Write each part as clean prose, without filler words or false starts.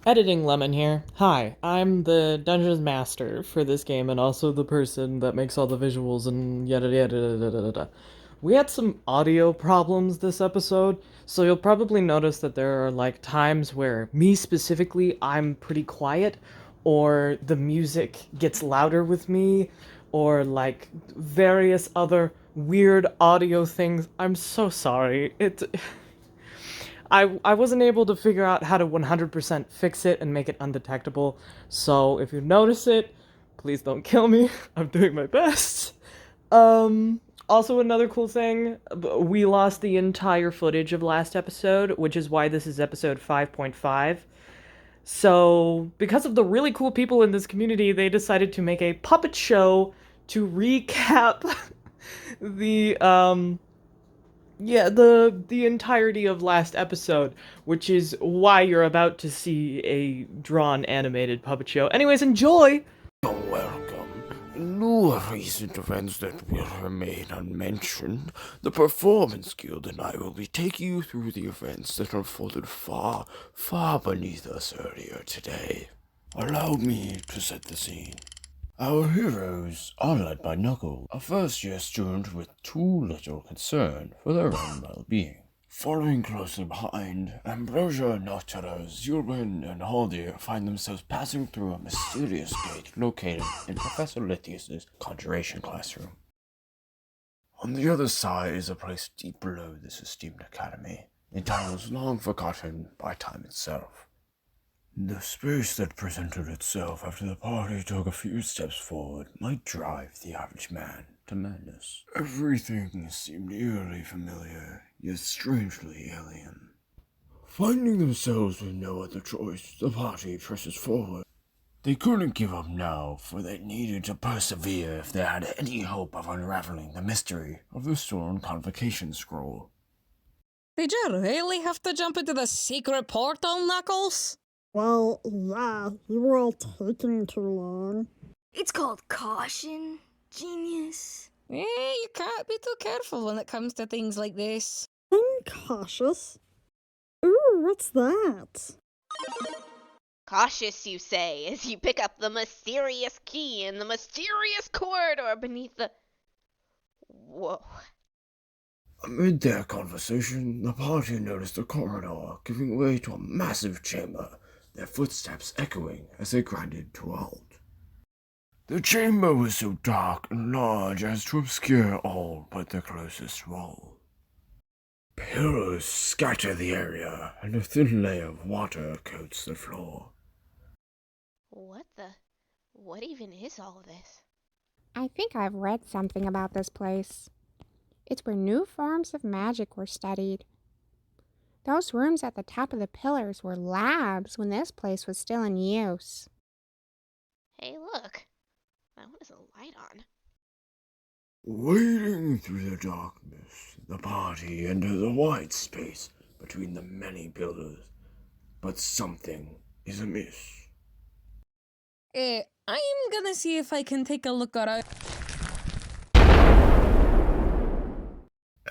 Editing Lemon here. Hi, I'm the Dungeons Master for this game and also the person that makes all the visuals and yada yada yada yada yada. We had some audio problems this episode, so you'll probably notice that there are like times where me specifically I'm pretty quiet, or the music gets louder with me, or like various other weird audio things. I'm so sorry. I wasn't able to figure out how to 100% fix it and make it undetectable. So if you notice it, please don't kill me. I'm doing my best. Also another cool thing, we lost the entire footage of last episode, which is why this is episode 5.5. So, because of the really cool people in this community, they decided to make a puppet show to recap the the entirety of last episode, which is why you're about to see a drawn animated puppet show. Anyways, enjoy. Welcome. In lieu of recent events that will remain unmentioned, the Performance Guild and I will be taking you through the events that unfolded far, far beneath us earlier today. Allow me to set the scene. Our heroes are led by Knuckles, a first-year student with too little concern for their own well-being. Following closely behind, Ambrosia, Noctura, Zeelbend, and Haldir find themselves passing through a mysterious gate located in Professor Lithius's conjuration classroom. On the other side is a place deep below this esteemed academy, entitled long forgotten by time itself. The space that presented itself after the party took a few steps forward might drive the average man to madness. Everything seemed eerily familiar, yet strangely alien. Finding themselves with no other choice, the party presses forward. They couldn't give up now, for they needed to persevere if they had any hope of unraveling the mystery of the stolen convocation scroll. Did you really have to jump into the secret portal, Knuckles? Well, yeah, you were all taking too long. It's called caution, genius. You can't be too careful when it comes to things like this. I'm cautious. Ooh, what's that? Cautious, you say, as you pick up the mysterious key in the mysterious corridor beneath the... Whoa. Amid their conversation, the party noticed a corridor giving way to a massive chamber, their footsteps echoing as they grinded to a halt. The chamber was so dark and large as to obscure all but the closest wall. Pillars scatter the area, and a thin layer of water coats the floor. What even is all of this? I think I've read something about this place. It's where new forms of magic were studied. Those rooms at the top of the pillars were labs when this place was still in use. Hey, look. That one has a light on. Wading through the darkness, the party enters a wide space between the many pillars. But something is amiss. I'm gonna see if I can take a look around.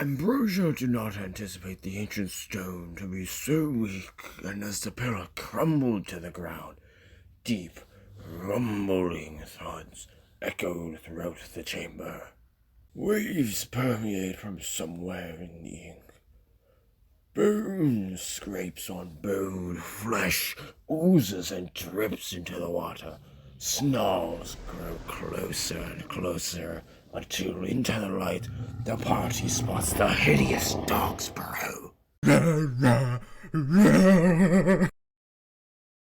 Ambrosia did not anticipate the ancient stone to be so weak, and as the pillar crumbled to the ground, deep, rumbling thuds echoed throughout the chamber. Waves permeate from somewhere in the ink. Bone scrapes on bone, flesh oozes and drips into the water. Snarls grow closer and closer, until into the light, the party spots the hideous dog's burrow.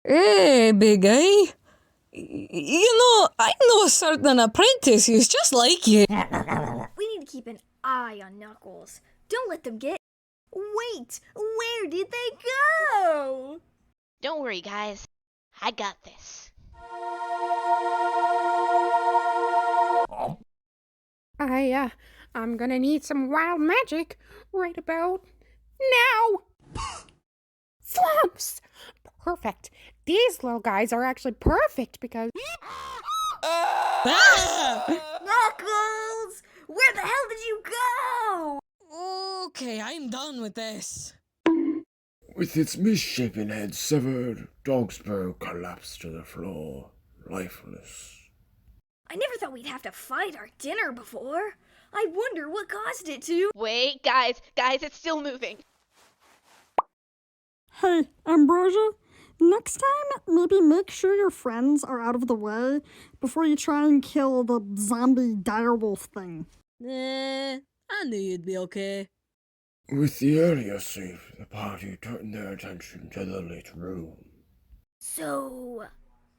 Hey, big guy. I know a certain apprentice who's just like you. We need to keep an eye on Knuckles. Don't let them get... Wait! Where did they go? Don't worry, guys. I got this. I'm gonna need some wild magic right about now. Flumps! Perfect. These little guys are actually perfect because... Knuckles! Where the hell did you go? Okay, I'm done with this. With its misshapen head severed, Dogsborough collapsed to the floor, lifeless. I never thought we'd have to fight our dinner before. I wonder what caused it to. Wait, guys, it's still moving. Hey, Ambrosia, next time maybe make sure your friends are out of the way before you try and kill the zombie direwolf thing. I knew you'd be okay. With the area safe, the party turned their attention to the lit room. So,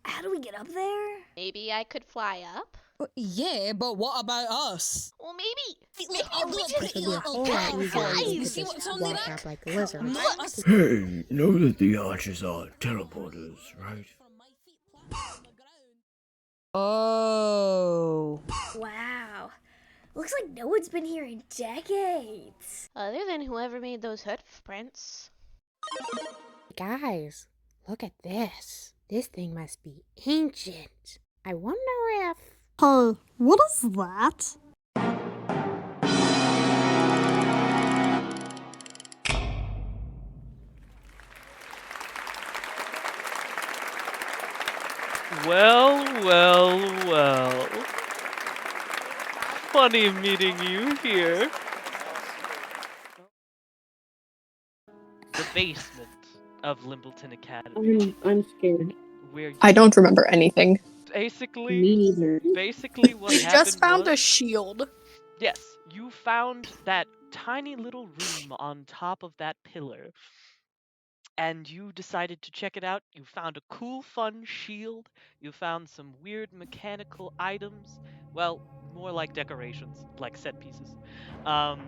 how do we get up there? Maybe I could fly up? Yeah, but what about us? Well, maybe. I'll do a This pretty would be a little whole lot car easier for if you. you could See what's just on the walk back? up like lizards. Let us Hey, know that the archers are teleporters, right? Oh. Wow. Looks like no one's been here in decades. Other than whoever made those hoof prints. Guys, look at this. This thing must be ancient. I wonder if... Hey, what is that? Well. Funny meeting you here. The basement of Limbleton Academy. I'm scared. Where you I don't remember anything. basically Me neither. what We happened just found a was, shield. yes, you found that tiny little room on top of that pillar. And you decided to check it out. You found a cool, fun shield. You found some weird mechanical items. Well, more like decorations, like set pieces. And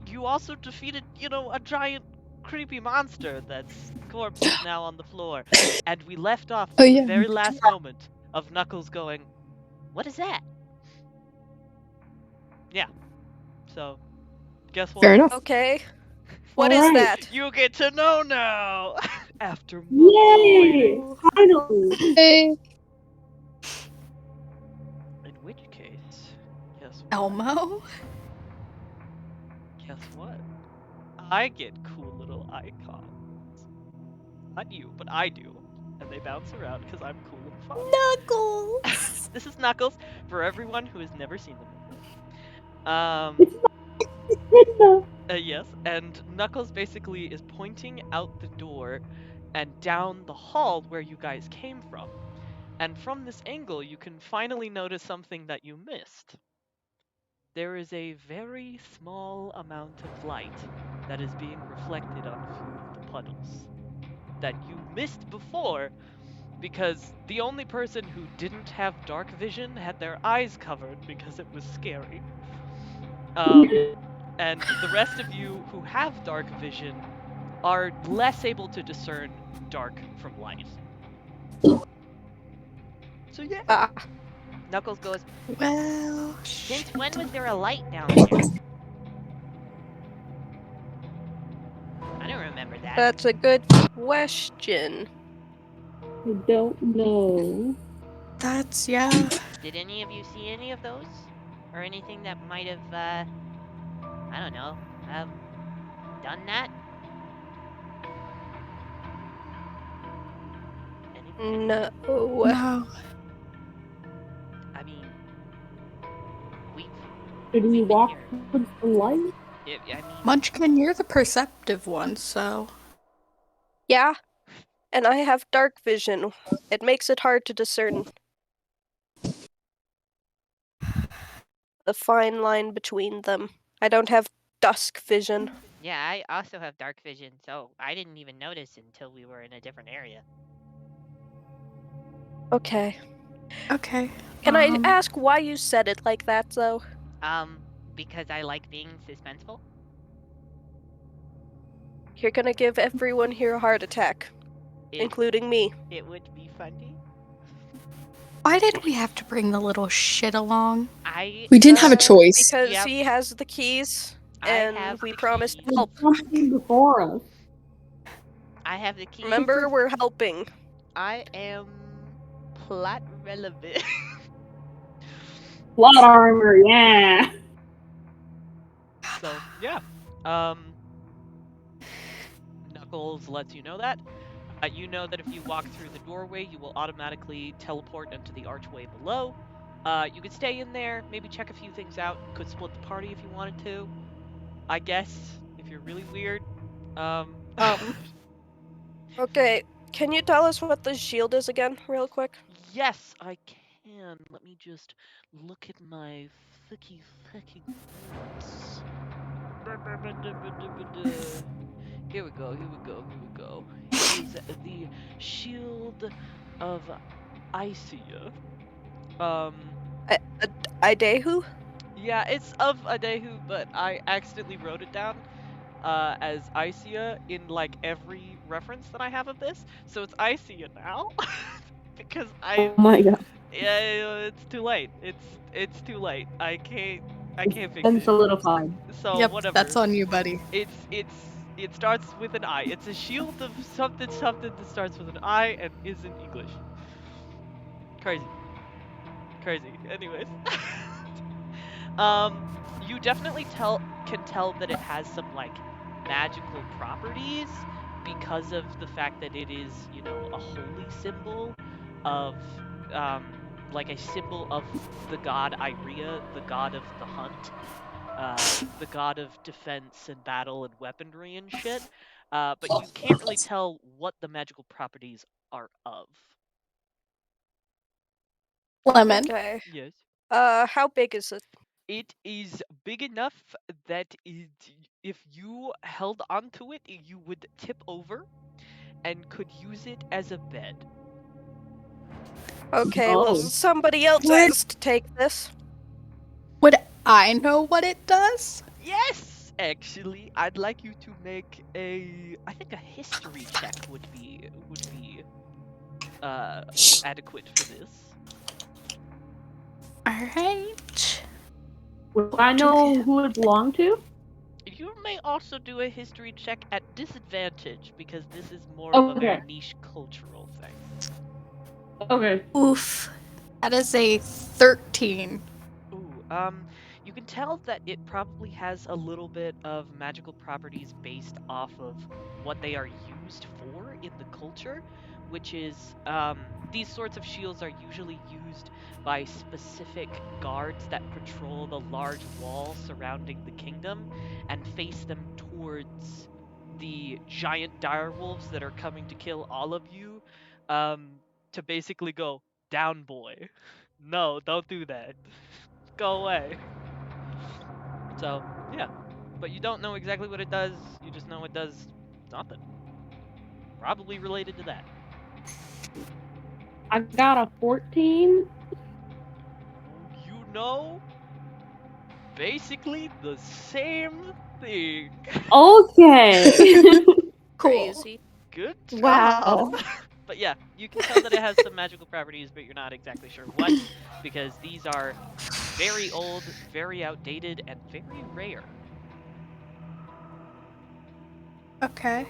you also defeated, a giant creepy monster that's corpse is now on the floor. And we left off Oh, with yeah. the very last moment of Knuckles going, "What is that?" Yeah. So, guess what? Fair enough. Okay. What is Alright. that? You get to know now! After months of Yay! waiting. Finally! Hey, In which case, guess what? Elmo? Guess what? I get cool little icons. Not you, but I do. And they bounce around because I'm cool and fun. Knuckles! This is Knuckles, for everyone who has never seen them before. Yes, and Knuckles basically is pointing out the door and down the hall where you guys came from. And from this angle, you can finally notice something that you missed. There is a very small amount of light that is being reflected on a few of the puddles that you missed before because the only person who didn't have dark vision had their eyes covered because it was scary. And the rest of you who have dark vision are less able to discern dark from light. So yeah. Ah, Knuckles goes, well... "Since when was there a light down here?" I don't remember that. That's a good question. I don't know. That's, yeah. Did any of you see any of those? Or anything that might have, I don't know, done that? Anything? No. No. I mean, we've Did we been walk here. towards the light? I mean, Munchkin, you're the perceptive one, so... Yeah. And I have dark vision. It makes it hard to discern the fine line between them. I don't have dusk vision. yeah, I also have dark vision, so I didn't even notice until we were in a different area. Okay. Okay. Can I ask why you said it like that, though? Because I like being suspenseful. You're gonna give everyone here a heart attack, including me. It would be funny. Why did we have to bring the little shit along? We didn't have a choice. Because Yep. he has the keys, I and have we the promised keys. help. Something before us. I have the key. Remember, we're helping. I am plot relevant. Plot armor, yeah! So yeah. Knuckles lets you know that. You know that if you walk through the doorway, you will automatically teleport into the archway below. You could stay in there, maybe check a few things out. Could split the party if you wanted to. I guess, if you're really weird. Okay, can you tell us what the shield is again, real quick? Yes, I can. Let me just look at my fucking notes. Here we go. It is the Shield of Isia. Idehu? Yeah, it's of Adehu, but I accidentally wrote it down as Isia in like every reference that I have of this. So it's Isia now. Because Oh my god. yeah, it's too late. It's too late. I can't fix Been it. solidified. So Yep, whatever. that's on you, buddy. It starts with an I. It's a shield of something that starts with an I and isn't English. Crazy. Anyways. You definitely can tell that it has some like magical properties because of the fact that it is, you know, a holy symbol of like a symbol of the god Irea, the god of the hunt, the god of defense and battle and weaponry and shit. But you can't really tell what the magical properties are of. Lemon. Okay. Yes. How big is it? It is big enough that if you held onto it, you would tip over and could use it as a bed. Okay, Oh. well, somebody else Would- has to take this. Would I know what it does? Yes, actually, I'd like you to make I think a history check would be adequate for this. Alright. Would I know who it belonged to? You may also do a history check at disadvantage because this is more of a Okay. very niche cultural thing. Okay. Oof. That is a 13. Ooh, you can tell that it probably has a little bit of magical properties based off of what they are used for in the culture, which is, these sorts of shields are usually used by specific guards that patrol the large wall surrounding the kingdom and face them towards the giant direwolves that are coming to kill all of you, to basically go, down boy. No, don't do that. Go away. So, yeah. But you don't know exactly what it does, you just know it does something. Probably related to that. I got a 14. You know, basically the same thing. Okay. Crazy. Good job. Wow. But yeah, you can tell that it has some magical properties, but you're not exactly sure what, because these are very old, very outdated, and very rare. Okay.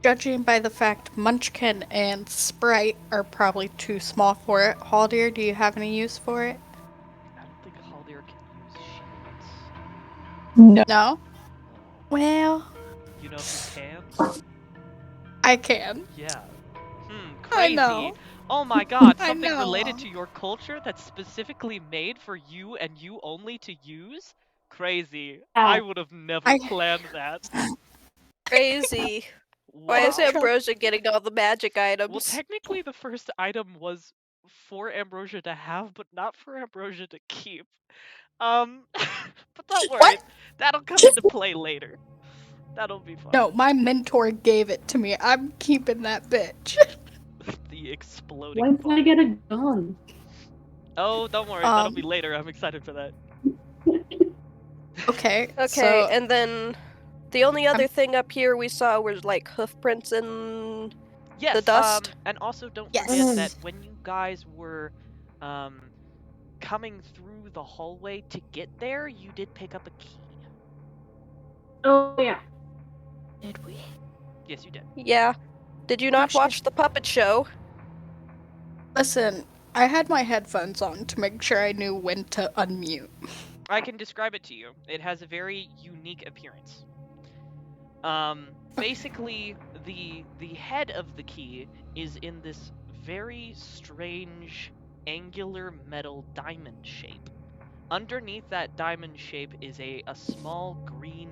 Judging by the fact Munchkin and Sprite are probably too small for it, Haldir, do you have any use for it? I don't think Haldir can use shields. No? Well, You know who can? I can. Yeah. I Crazy. know. Oh my god, I something know. related to your culture that's specifically made for you and you only to use? Crazy. I would have never planned that. Crazy. Wow. Why is Ambrosia getting all the magic items? Well, technically the first item was for Ambrosia to have, but not for Ambrosia to keep. But don't worry, that'll come into play later. That'll be fun. No, my mentor gave it to me. I'm keeping that bitch. The exploding When can I get a gun? Oh, don't worry, that'll be later. I'm excited for that. Okay. Okay, so and then the only other thing up here we saw was like hoof prints in Yes, the dust. and also don't Yes. forget that when you guys were coming through the hallway to get there, you did pick up a key. Oh yeah. did we? Yes, you did. Yeah. Did you not watch the puppet show? Listen, I had my headphones on to make sure I knew when to unmute. I can describe it to you. It has a very unique appearance. Basically, the head of the key is in this very strange angular metal diamond shape. Underneath that diamond shape is a small green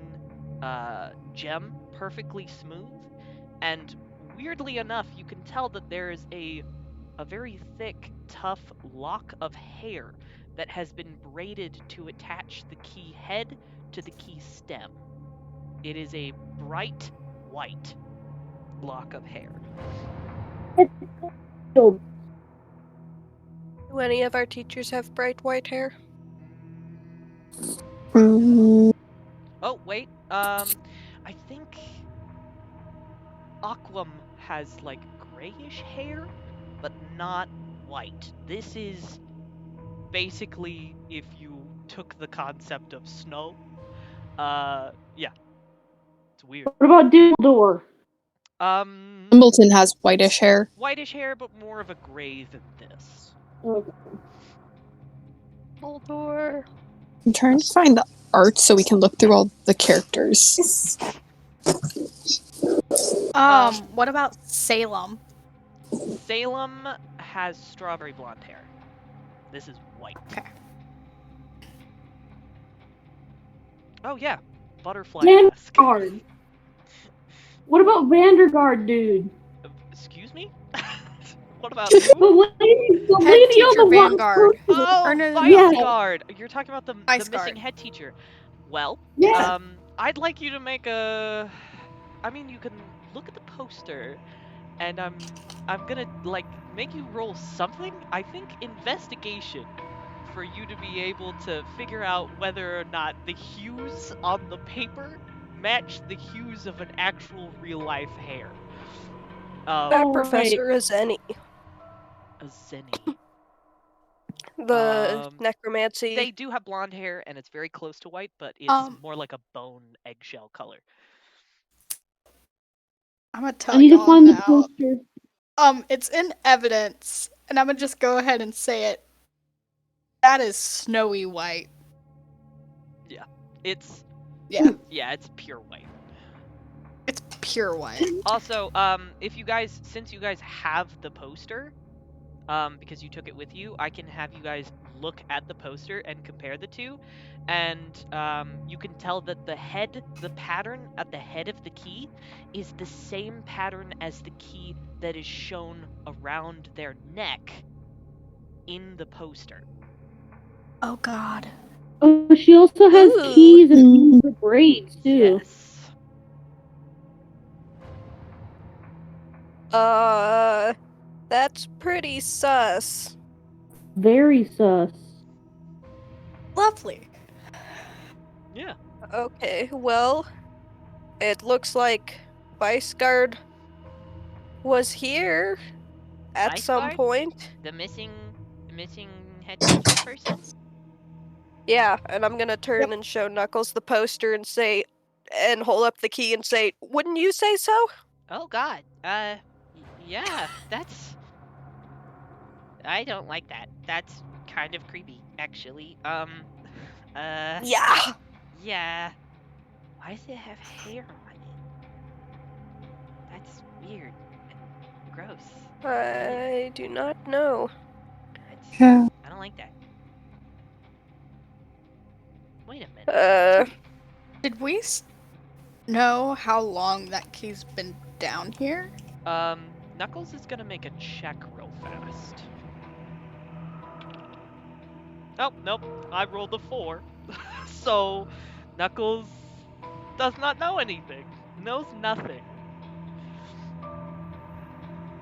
gem, perfectly smooth, and weirdly enough, you can tell that there is a very thick, tough lock of hair that has been braided to attach the key head to the key stem. It is a bright white lock of hair. Do any of our teachers have bright white hair? Oh, wait. I think Aquam has like grayish hair, but not white. This is basically if you took the concept of snow. Yeah. It's weird. What about Dumbledore? Limbleton has whitish hair. Whitish hair, but more of a gray than this. Okay. Dumbledore. I'm trying to find the art so we can look through all the characters. What about Salem? Salem has strawberry blonde hair. This is white. Okay. Oh yeah, butterfly mask. Vanderguard. What about Vanderguard, dude? Excuse me? What about who? The lady Head on the teacher Vanguard. Oh, Or no, Vice Guard. You're talking about the Vice missing Guard. head teacher. Well, Yeah. I'd like you to make a. I mean, you can look at the poster, and I'm gonna like make you roll something. I think investigation, for you to be able to figure out whether or not the hues on the paper match the hues of an actual real life hair. That professor is Zenny. A Zenny. The necromancy. They do have blonde hair, and it's very close to white, but it's more like a bone eggshell color. I'm gonna tell I need you to find the now. poster. It's in evidence, and I'm gonna just go ahead and say it. That is snowy white. Yeah, it's it's pure white. It's pure white. Also, since you guys have the poster, because you took it with you, I can have you guys look at the poster and compare the two, and you can tell that the pattern at the head of the key is the same pattern as the key that is shown around their neck in the poster. Oh God. Oh, she also has keys and braids too. Yes. That's pretty sus. Very sus. Lovely. Yeah. Okay, well, it looks like Vice Guard was here at Vice some Guard? point. The missing head teacher person? Yeah, and I'm gonna turn and show Knuckles the poster and say, and hold up the key and say, "Wouldn't you say so?" Oh God. Yeah, that's. I don't like that. That's kind of creepy, actually. Yeah. Yeah. Why does it have hair on it? That's weird and gross. I do not know. Yeah. I don't like that. Wait a minute. Did we know how long that key's been down here? Knuckles is gonna make a check real fast. Oh, nope. I rolled a 4. So, Knuckles does not know anything. Knows nothing.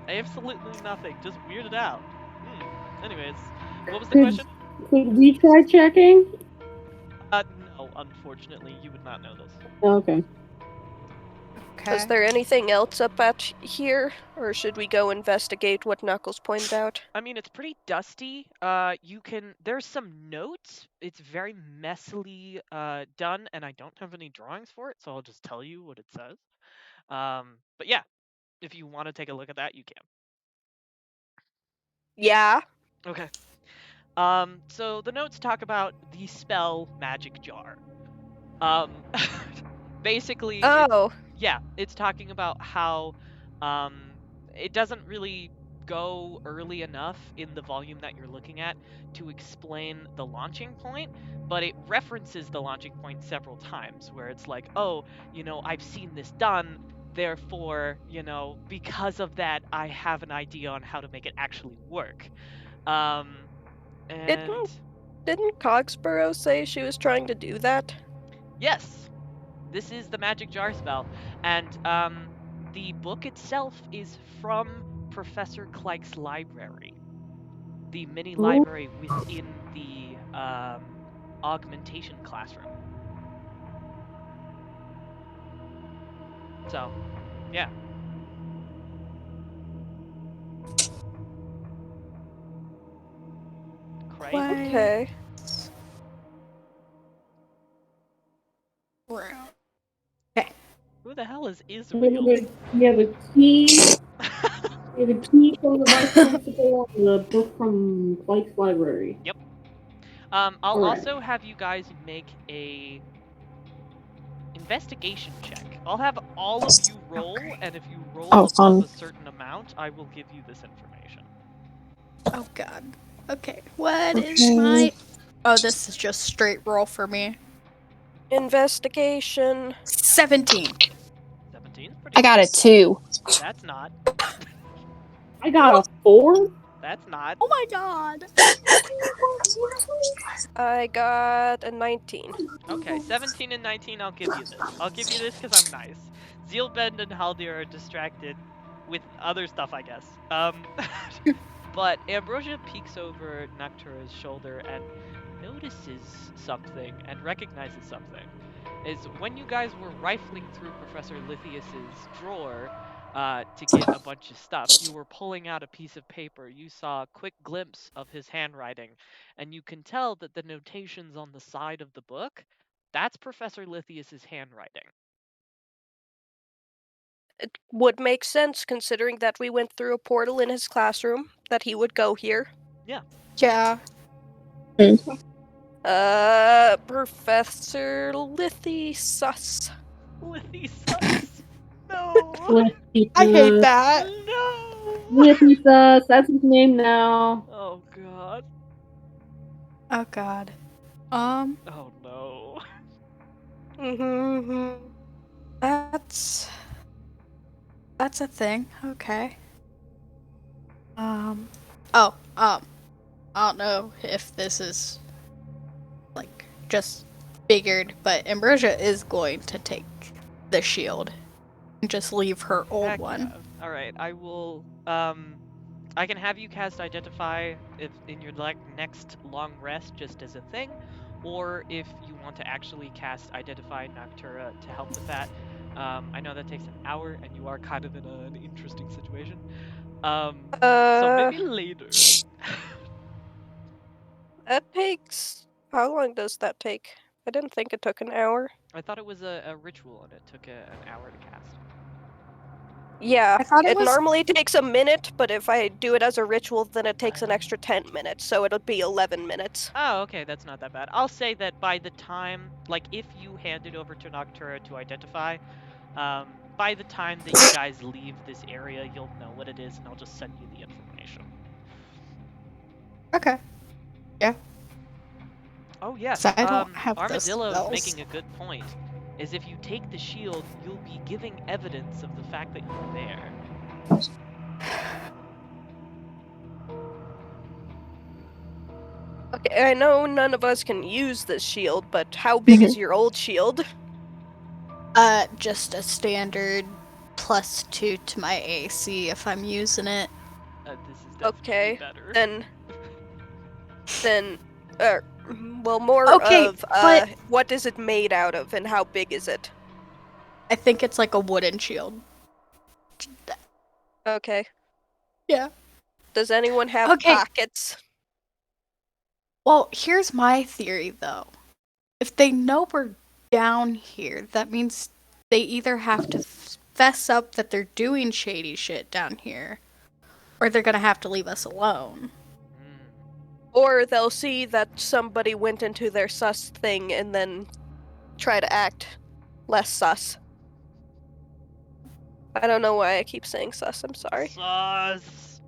Absolutely nothing. Just weirded out. Anyways, what was the question? Could we try checking? No, unfortunately, you would not know this. Okay. Is there anything else up at here, or should we go investigate what Knuckles pointed out? I mean, it's pretty dusty. There's some notes. It's very messily done, and I don't have any drawings for it, so I'll just tell you what it says. But yeah, if you want to take a look at that, you can. Yeah. Okay. So the notes talk about the spell Magic Jar. Basically, Oh. it's talking about how it doesn't really go early enough in the volume that you're looking at to explain the launching point, but it references the launching point several times where it's like, oh, I've seen this done, therefore, because of that, I have an idea on how to make it actually work. And Didn't Cogsborough say she was trying to do that? yes, this is the Magic Jar spell, and the book itself is from Professor Cleik's library, the mini library within the augmentation classroom. So, yeah. Crazy. Okay. Okay. Who the hell is Israel? You have a key. You have a key from the vice principal and the book from Cleik's library. Yep. I'll Alright. also have you guys make a investigation check. I'll have all of you roll, and if you roll above a certain amount, I will give you this information. Oh god. Okay, what is my... Oh, this is just straight roll for me. Investigation. 17. 17? I got a 2. That's not. I got a 4? That's not. Oh my god. I got a 19. Okay, 17 and 19, I'll give you this. I'll give you this because I'm nice. Zeelbend and Haldir are distracted with other stuff, I guess. But Ambrosia peeks over Noctura's shoulder and notices something and recognizes something. Is when you guys were rifling through Professor Lithius's drawer to get a bunch of stuff, you were pulling out a piece of paper. You saw a quick glimpse of his handwriting, and you can tell that the notations on the side of the book, that's Professor Lithius's handwriting. It would make sense considering that we went through a portal in his classroom, that he would go here. Yeah. Yeah. Professor Lithius. Lithius. No. I hate that. No. Lithius, that's his name now. Oh god. Oh god. Oh no. That's a thing. Okay. I don't know if this is like just figured, but Ambrosia is going to take the shield and just leave her old one. Yeah. All right, I will. I can have you cast Identify if in your next long rest, just as a thing, or if you want to actually cast Identify Noctura to help with that. I know that takes an hour, and you are kind of in an interesting situation. So maybe later. That takes... How long does that take? I didn't think it took an hour. I thought it was a ritual, and it took an hour to cast. Yeah, I thought it was... normally takes a minute, but if I do it as a ritual, then it takes an extra 10 minutes, so it'll be 11 minutes. Oh, okay, that's not that bad. I'll say that by the time, like, if you hand it over to Noctura to identify, by the time that you guys leave this area, you'll know what it is, and I'll just send you the information. Okay. Yeah. Oh, yes. So I don't have Armadillo's making a good point. Is if you take the shield, you'll be giving evidence of the fact that you're there. Okay, I know none of us can use this shield, but how big is your old shield? Just a standard +2 to my AC if I'm using it. This is definitely better. Then, well, more of, but... what is it made out of, and how big is it? I think it's like a wooden shield. Okay. Yeah. Does anyone have pockets? Well, here's my theory, though. If they know we're down here, that means they either have to fess up that they're doing shady shit down here, or they're gonna have to leave us alone. Or they'll see that somebody went into their sus thing and then try to act less sus. I don't know why I keep saying sus, I'm sorry. Sus.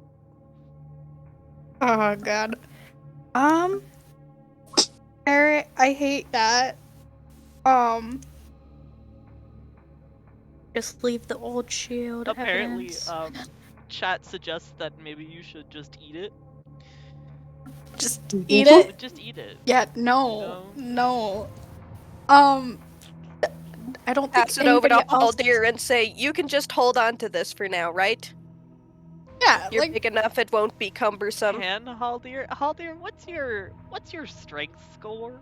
Oh god. Eric, I hate that. Just leave the old shield. Apparently, evidence. chat suggests that maybe you should just eat it. Just eat it. Just eat it. Yeah, no, no. I don't think Pass it over to else... Haldir and say, you can just hold on to this for now, right? Yeah, You're like... big enough, it won't be cumbersome. Can Haldir? Haldir, what's your strength score?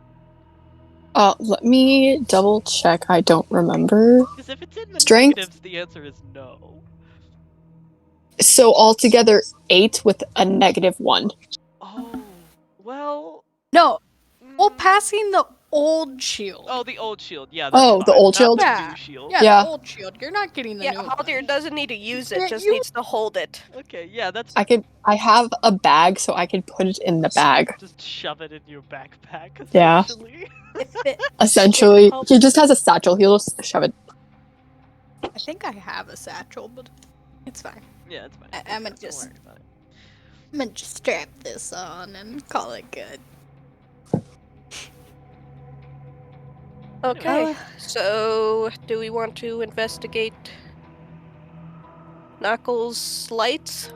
Let me double check. I don't remember. Because if it's in the Strength? negatives, the answer is no. So altogether 8 with a -1. Oh, well... No. Well, passing the old shield. Oh, the old shield. Yeah, that's Oh, the fine. old Not shield? the Yeah. new shield. Yeah, the old shield. You're not getting the new Haldir one. doesn't need to use it, Yeah, just you- needs to hold it. Okay, yeah, that's... I have a bag, so I can put it in the bag. Just shove it in your backpack, Yeah. essentially. Essentially, he just has a satchel. He'll just shove it. I think I have a satchel, but it's fine. Yeah, it's fine. I'm gonna just strap this on and call it good. Okay, so do we want to investigate Knuckles' lights?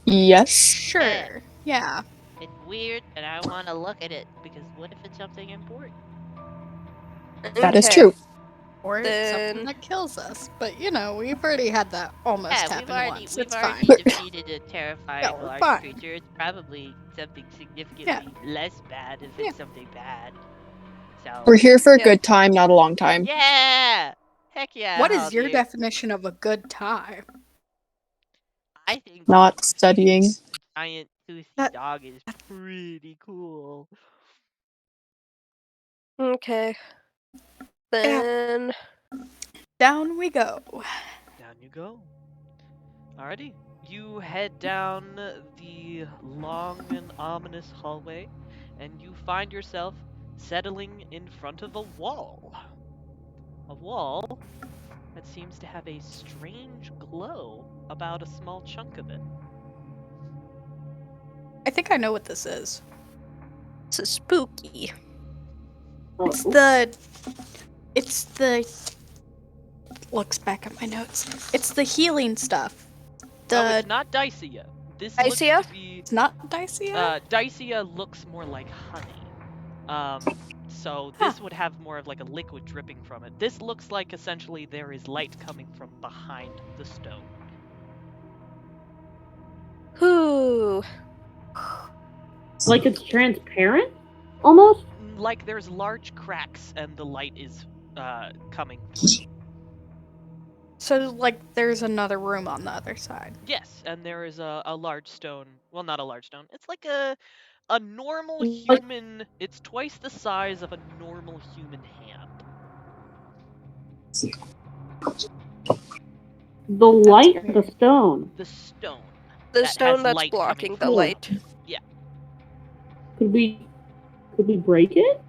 Yes. Sure. Yeah. It's weird, and I want to look at it, because what if it's something important? That is true. Or it's something that kills us. But, you know, we've already had that almost happen once. It's fine. We've already defeated a terrifying Yeah, we're large fine. creature. It's probably something significantly less bad if it's something bad. So We're here for a good time, not a long time. Yeah! Heck yeah! What is your Haldir. definition of a good time? I think Not studying. giant toothy dog is pretty cool. Okay. Then... Down we go. Down you go. Alrighty. You head down the long and ominous hallway, and you find yourself settling in front of a wall. A wall that seems to have a strange glow about a small chunk of it. I think I know what this is. This is spooky. It's the... Looks back at my notes. It's the healing stuff. Oh, it's not Dicia. This Dicia? looks to be... It's not Dicia? Dicia looks more like honey. So this would have more of like a liquid dripping from it. This looks like essentially there is light coming from behind the stone. Whew. Like it's transparent? Almost? Like there's large cracks and the light is coming through. So, like, there's another room on the other side. Yes, and there is a large stone. Well, not a large stone. It's like a normal human. It's twice the size of a normal human hand. The light or the stone? The stone. The that stone has that's light blocking coming the from. light. Yeah. Could we break it?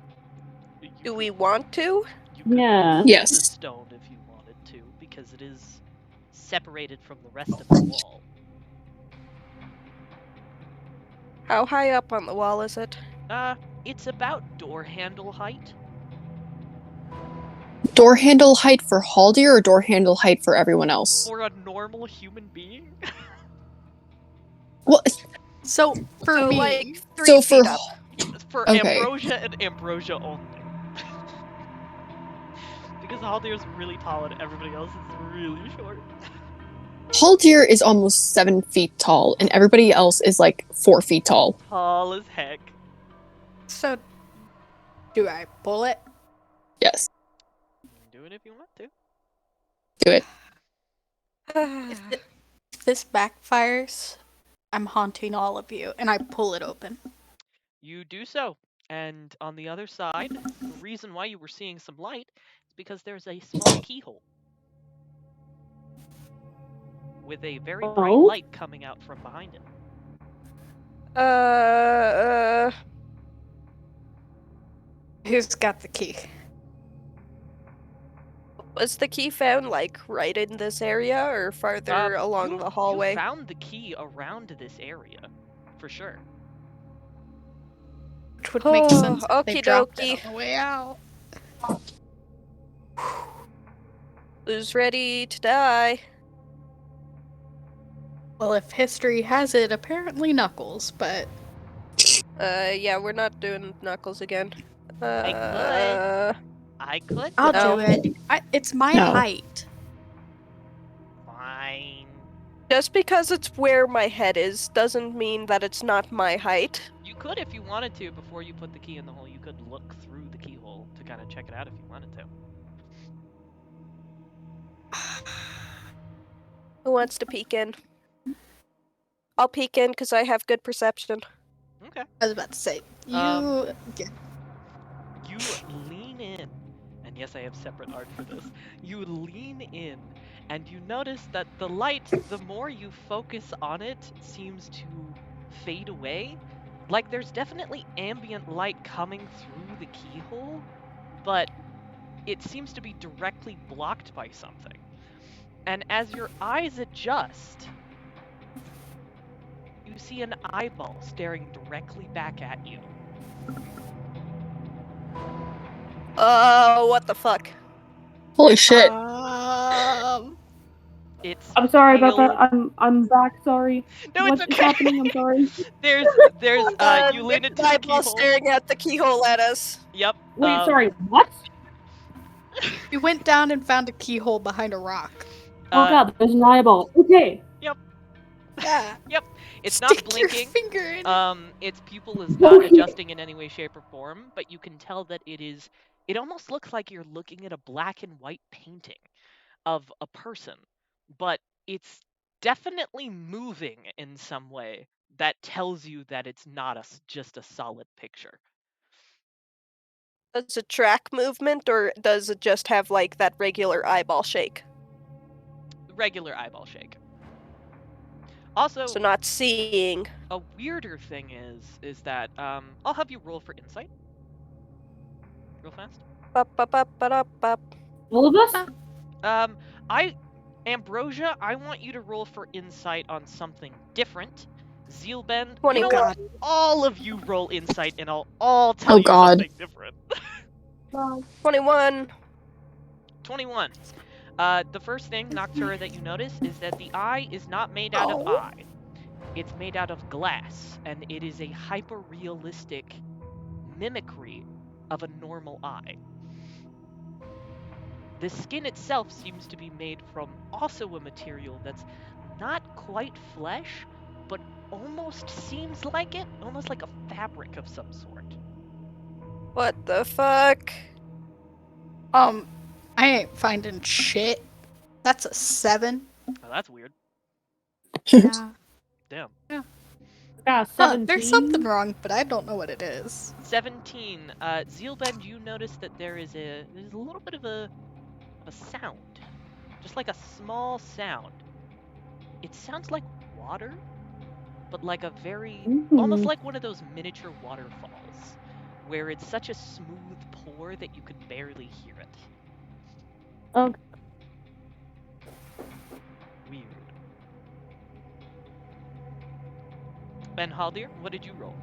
Do we want to? Yeah. The Yes. stone if you wanted to, because it is separated from the rest of the wall. How high up on the wall is it? It's about door handle height. Door handle height for Haldir or door handle height for everyone else? For a normal human being? Well, so for me, like 3 so feet for up. For Okay. Ambrosia and Ambrosia only. Because Haldir is really tall and everybody else is really short. Haldir is almost 7 feet tall, and everybody else is like 4 feet tall. Tall as heck. so do I pull it? Yes, Do it if you want to. do it. If this backfires, I'm haunting all of you, and I pull it open. You do so. And on the other side, the reason why you were seeing some light is because there's a small keyhole. With a very bright light coming out from behind it. Who's got the key? Was the key found, like, right in this area or farther along the hallway? You found the key around this area, for sure. Which would make sense if they Okie dropped dokie. it on the way out. Who's ready to die? Well, if history has it, apparently Knuckles, but... Yeah, we're not doing Knuckles again. I could. I'll do it. It's my height. Fine. Just because it's where my head is doesn't mean that it's not my height. You could if you wanted to. Before you put the key in the hole, you could look through the keyhole to kind of check it out if you wanted to. Who wants to peek in? I'll peek in because I have good perception. Okay. I was about to say, you... You lean in, and yes, I have separate art for this. You lean in, and you notice that the light, the more you focus on it, seems to fade away. Like there's definitely ambient light coming through the keyhole, but it seems to be directly blocked by something. And as your eyes adjust, you see an eyeball staring directly back at you. Oh, what the fuck? Holy shit. It's I'm sorry about pale. that. I'm back. Sorry. No, What's it's okay. happening? I'm sorry. There's you lean into the eyeball keyhole. staring at the keyhole at us. Yep. Wait, sorry. What? You went down and found a keyhole behind a rock. Oh god, there's an eyeball. Okay. Yep. Yeah. Yep. It's Stick not blinking. Your finger in. Its pupil is not adjusting in any way, shape, or form, but you can tell that it almost looks like you're looking at a black and white painting of a person, but it's definitely moving in some way that tells you that it's not just a solid picture. Does it track movement, or does it just have, like, that regular eyeball shake? Regular eyeball shake. Also, so not seeing. A weirder thing is that I'll have you roll for insight. Real fast. All of us? Ambrosia, I want you to roll for insight on something different. Zeelbend, 20. You know what? All of you roll insight, and I'll all tell you something different. 21. 21. The first thing, Noctura, that you notice is that the eye is not made out of eye. It's made out of glass, and it is a hyper-realistic mimicry of a normal eye. The skin itself seems to be made from also a material that's not quite flesh, but almost seems like it, almost like a fabric of some sort. What the fuck? I ain't finding shit. That's a 7. Oh, that's weird. Yeah. Damn. Yeah. 17. There's something wrong, but I don't know what it is. 17. Zeelbend, you notice that there's a little bit of a sound. Just like a small sound. It sounds like water, but like a very, almost like one of those miniature waterfalls, where it's such a smooth pour that you can barely hear it. Okay. Weird. And Haldir, what did you roll?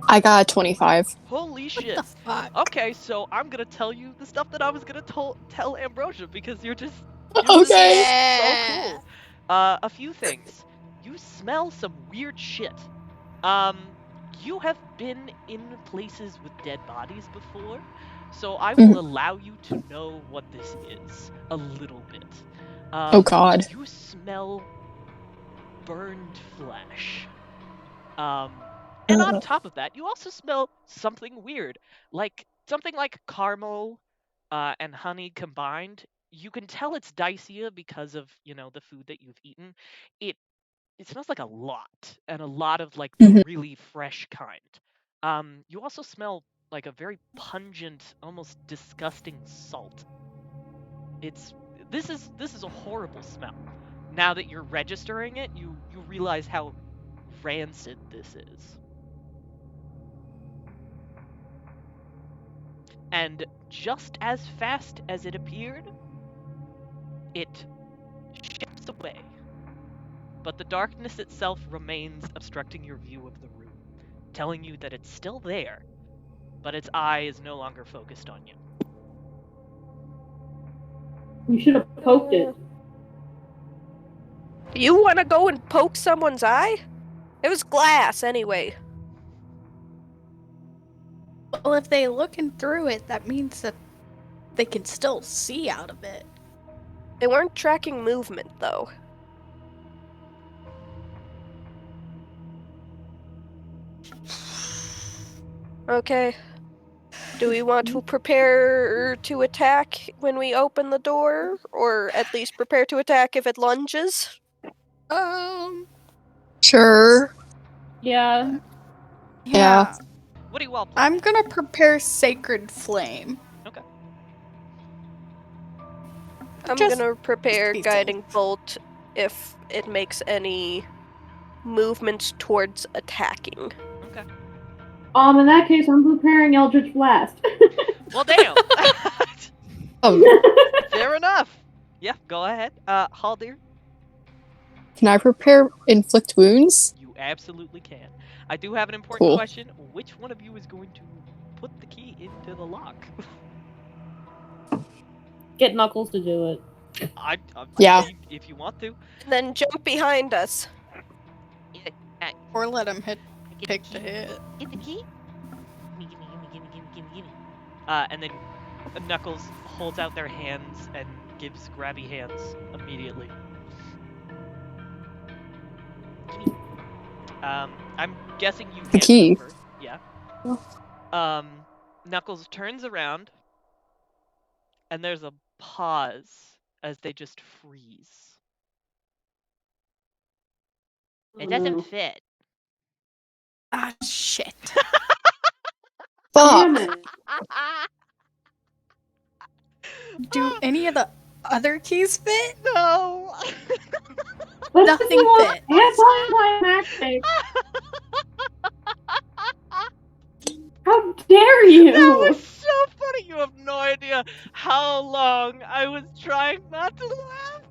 I got 25. Holy shit. What the fuck? Okay, so I'm gonna tell you the stuff that I was gonna tell Ambrosia, because you're just Okay. so cool. A few things. You smell some weird shit. You have been in places with dead bodies before, so I will allow you to know what this is a little bit. Oh god. You smell burned flesh. And on top of that, you also smell something weird, like something like caramel and honey combined. You can tell it's Dacia because of, the food that you've eaten. It smells like a lot, and a lot of like the really fresh kind. You also smell like a very pungent, almost disgusting salt. This is a horrible smell. Now that you're registering it, you realize how rancid this is. And just as fast as it appeared, it shifts away. But the darkness itself remains obstructing your view of the room, telling you that it's still there, but its eye is no longer focused on you. You should have poked it. You want to go and poke someone's eye? It was glass, anyway. Well, if they looking through it, that means that they can still see out of it. They weren't tracking movement, though. Okay. Do we want to prepare to attack when we open the door? Or at least prepare to attack if it lunges? Sure. Yeah. Yeah. What do you all play? I'm gonna prepare Sacred Flame. Okay. I'm gonna prepare Guiding Bolt if it makes any movements towards attacking. Okay. In that case, I'm preparing Eldritch Blast. Well, damn. Fair enough. Yeah, go ahead. Haldir? Can I prepare Inflict Wounds? You absolutely can. I do have an important Cool. question. Which one of you is going to put the key into the lock? Get Knuckles to do it. Yeah. If you want to. Then jump behind us. Or let him pick the hit. Get the key? Gimme. And then Knuckles holds out their hands and gives grabby hands immediately. I'm guessing you The hand key. it over. Yeah. Knuckles turns around, and there's a pause as they just freeze. It doesn't fit. Ah, shit. Fuck. Damn it. Do any of the other keys fit? No. Nothing fits. Anti-climactic. How dare you? That was so funny. You have no idea how long I was trying not to laugh.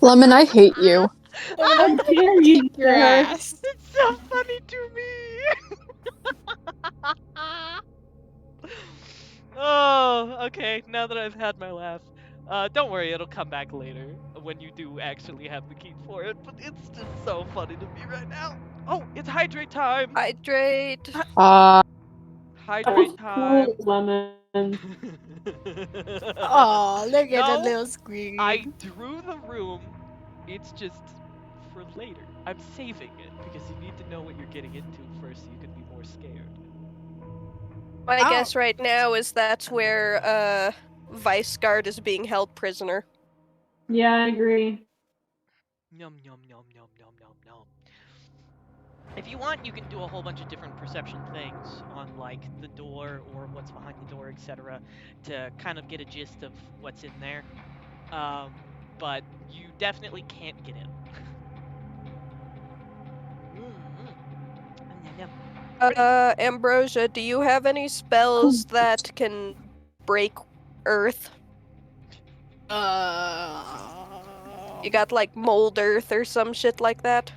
Lemon, I hate you. How dare you, Your sir? ass. It's so funny to me. Oh, okay. Now that I've had my laugh. Don't worry, it'll come back later when you do actually have the key for it, but it's just so funny to me right now. Oh, it's hydrate time! Hydrate. Hydrate time. Cool, Lemon. Oh, look at the No, little screen. I drew the room. It's just for later. I'm saving it because you need to know what you're getting into first so you can be more scared. My guess right now is that's where Vice Guard is being held prisoner. Yeah, I agree. Nom nom nom nom nom nom nom. If you want, you can do a whole bunch of different perception things on, like, the door or what's behind the door, etc., to kind of get a gist of what's in there. But you definitely can't get in. Ambrosia, do you have any spells that can break earth? You got, like, mold earth or some shit like that?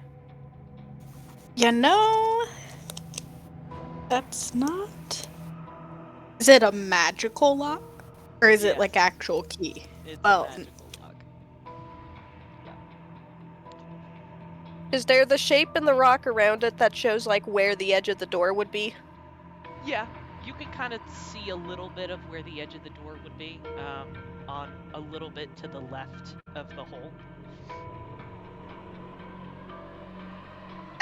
You know, that's not. Is it a magical lock? Or is it like actual key? It's well, a magical lock. Is there the shape in the rock around it that shows, like, where the edge of the door would be? Yeah, you can kind of see a little bit of where the edge of the door would be, on a little bit to the left of the hole.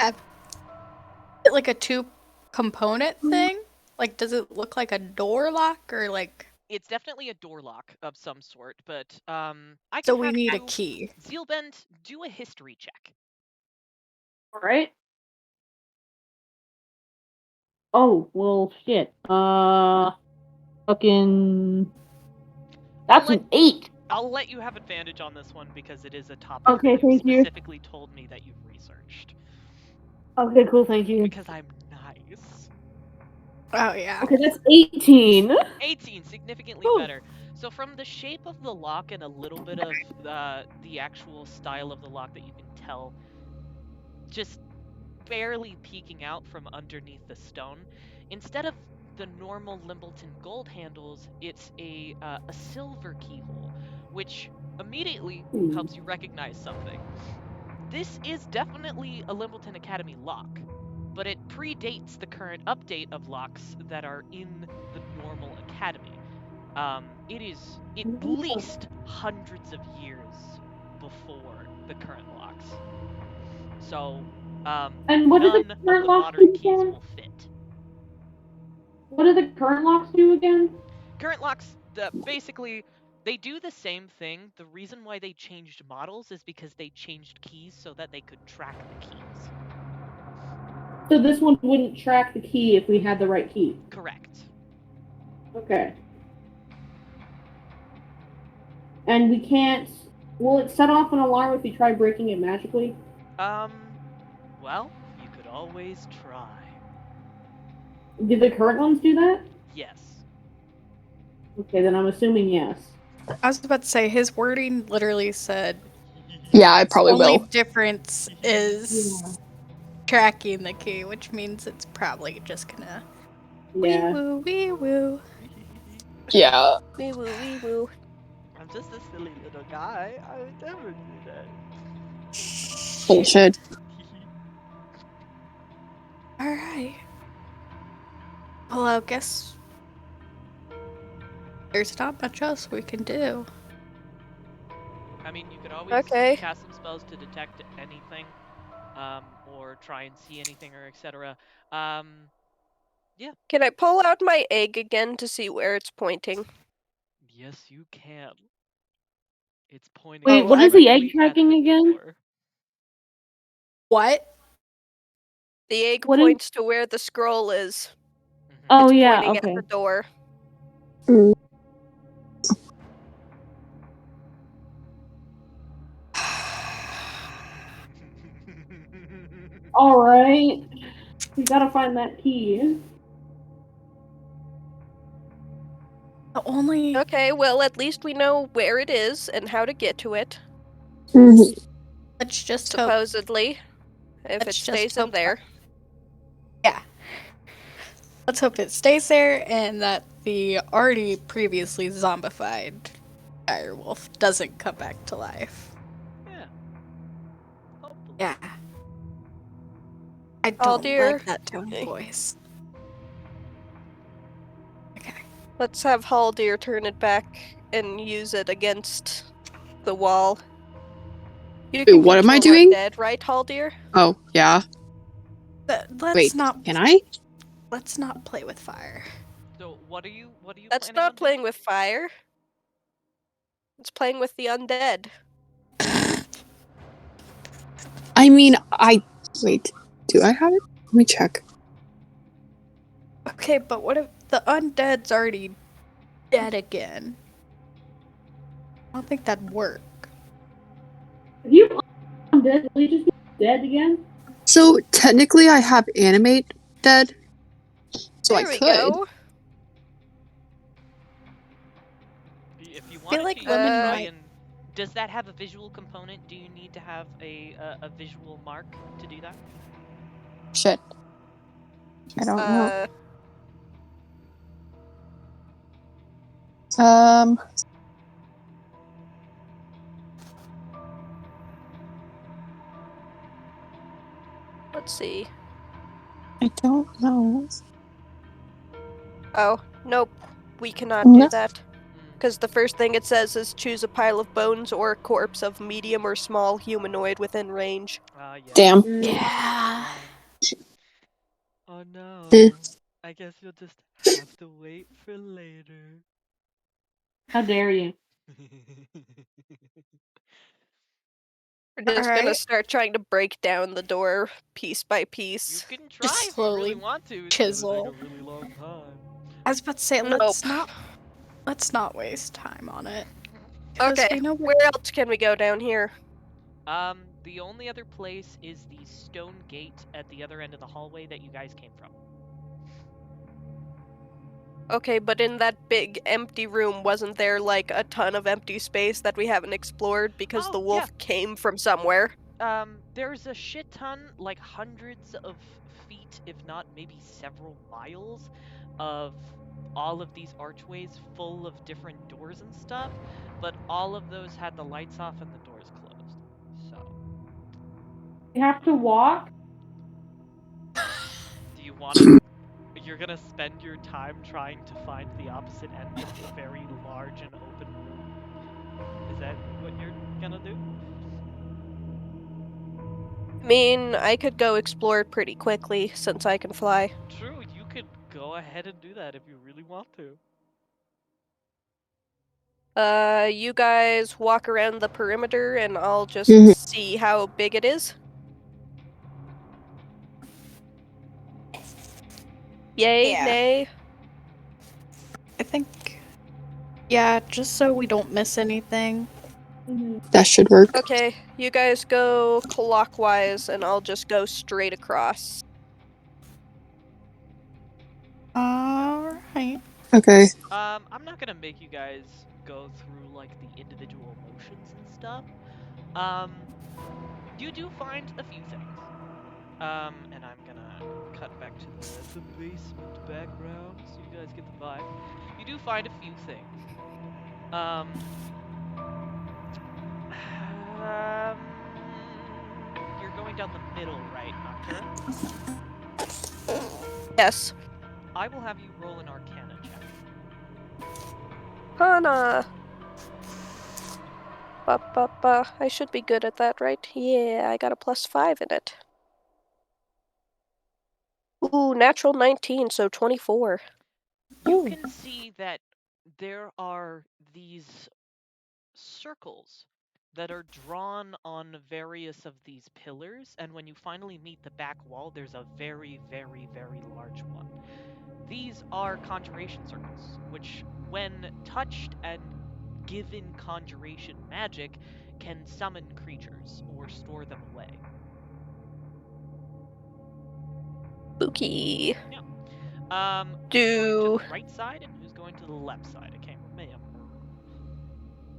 Is it like a two-component thing? Like, does it look like a door lock or like? It's definitely a door lock of some sort, but I can So we have need a you- key. Zeelbend, do a history check. Alright. Oh, well, shit. Fucking... That's an 8! I'll let you have advantage on this one because it is a topic Okay, that you thank you. specifically told me that you've researched. Okay, cool, thank you. Because I'm nice. Oh yeah. Okay, that's 18. 18, significantly Ooh. better. So from the shape of the lock and a little bit of the actual style of the lock that you can tell, just barely peeking out from underneath the stone, instead of the normal Limbleton gold handles, it's a silver keyhole, which immediately helps you recognize something. This is definitely a Limbleton Academy lock, but it predates the current update of locks that are in the normal academy. It is at least hundreds of years before the current locks. So, And what do the none of current the locks modern do keys again? will fit. What do the current locks do again? Current locks, basically, they do the same thing. The reason why they changed models is because they changed keys so that they could track the keys. So this one wouldn't track the key if we had the right key? Correct. Okay. And we can't... Will it set off an alarm if we try breaking it magically? Well, you could always try. Do the current ones do that? Yes. Okay, then I'm assuming yes. I was about to say his wording literally said. Yeah, I probably only will. difference is tracking the key, which means it's probably just gonna. Yeah. Wee woo, wee woo. Yeah. Wee woo, wee woo. I'm just a silly little guy. I would never do that. Bullshit. Alright. Well, I guess there's not much else we can do. I mean, you could always cast some spells to detect anything, or try and see anything, or etc. Yeah. Can I pull out my egg again to see where it's pointing? Yes, you can. It's pointing. Wait, what is the egg tracking again? What? The egg points to where the scroll is. Oh, It's yeah, pointing okay. at the door. Alright. We gotta find that key. Only. Okay, well, at least we know where it is and how to get to it. Let's just supposedly, if it stays in there. Yeah. Let's hope it stays there and that the already previously zombified direwolf doesn't come back to life. Yeah. Hopefully. Yeah. I don't Haldir. like that tone of voice. Let's have Haldir turn it back and use it against the wall. You Wait, what am I control doing? undead, right, Haldir? Oh, yeah. Let's Wait, not. can I? Let's not play with fire. So what are you? That's planning not on playing with fire. It's playing with the undead. I mean, wait, do I have it? Let me check. Okay, but what if the undead's already dead again? I don't think that'd work. If you undead, will you just be dead again? So technically I have animate dead. So there I we could. Go. If you I want feel like to women try might. and does that have a visual component? Do you need to have a visual mark to do that? Shit. I don't know. Let's see. I don't know. Oh, nope. We cannot No. do that. Because the first thing it says is choose a pile of bones or a corpse of medium or small humanoid within range. Yeah. Damn. Yeah. Oh no. I guess you'll just have to wait for later. How dare you? We're just gonna start trying to break down the door piece by piece. You can try Just if you really slowly want to. It's chisel. gonna take a really long time. I was about to say, let's not waste time on it. 'Cause Okay, we know where else can we go down here? The only other place is the stone gate at the other end of the hallway that you guys came from. Okay, but in that big empty room, wasn't there like a ton of empty space that we haven't explored because the wolf came from somewhere? There's a shit ton, like hundreds of feet, if not maybe several miles, of all of these archways full of different doors and stuff, but all of those had the lights off and the doors closed. So. You have to walk? Do you want to? You're gonna spend your time trying to find the opposite end of the very large and open room? Is that what you're gonna do? I mean, I could go explore it pretty quickly since I can fly. True, you could go ahead and do that if you really want to. You guys walk around the perimeter and I'll just see how big it is. Yay, Yeah. nay? I think, yeah, just so we don't miss anything. That should work. Okay, you guys go clockwise and I'll just go straight across. Alright. Okay. I'm not gonna make you guys go through like the individual motions and stuff. You do find a few things. And I'm gonna cut back to the basement background so you guys get the vibe. You do find a few things. You're going down the middle, right, Noctura? Yes. I will have you roll an Arcana check. Hana! Ba. I should be good at that, right? Yeah, I got a +5 in it. Ooh, natural 19, so 24. You can see that there are these circles that are drawn on various of these pillars, and when you finally meet the back wall, there's a very, very, very large one. These are conjuration circles, which, when touched and given conjuration magic, can summon creatures or store them away. Spooky. Yeah. Who's going to the right side and who's going to the left side? I can't remember.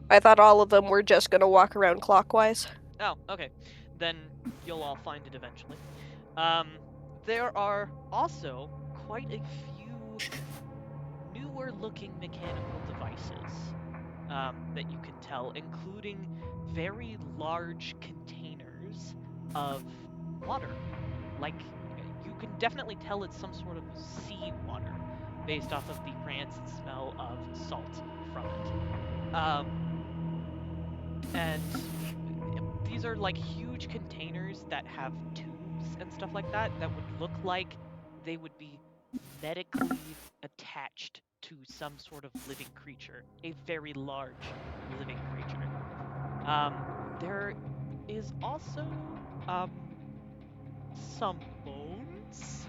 I thought all of them were just gonna walk around clockwise. Oh, okay. Then you'll all find it eventually. There are also quite a few newer looking mechanical devices that you can tell, including very large containers of water. Like, you can definitely tell it's some sort of sea water based off of the rancid smell of salt from it. And these are like huge containers that have tubes and stuff like that would look like they would be medically attached to some sort of living creature, a very large living creature. There is also some bones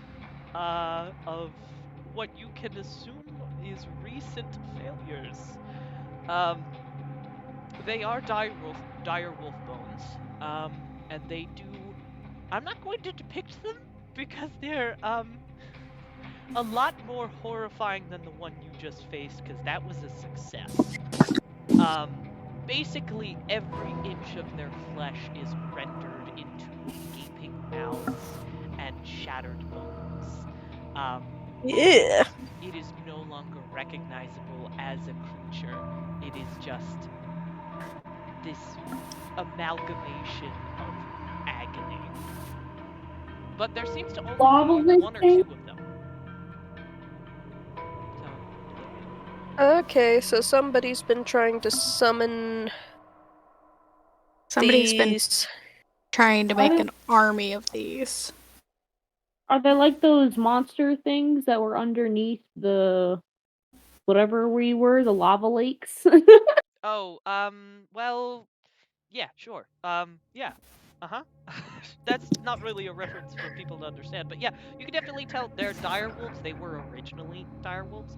of what you can assume is recent failures. They are dire wolf bones, and they do. I'm not going to depict them because they're a lot more horrifying than the one you just faced, because that was a success. Basically every inch of their flesh is rendered into gaping mouths and shattered bones. Yeah. It is no longer recognizable as a creature. It is just this amalgamation of agony. But there seems to only be one or two of them. Okay, so somebody's been trying to summon Somebody's these. been trying to make an army of these. Are they like those monster things that were underneath the whatever we were, the lava lakes? Oh, well, yeah, sure. Yeah. Uh-huh. That's not really a reference for people to understand, but yeah, you can definitely tell they're dire wolves. They were originally dire wolves.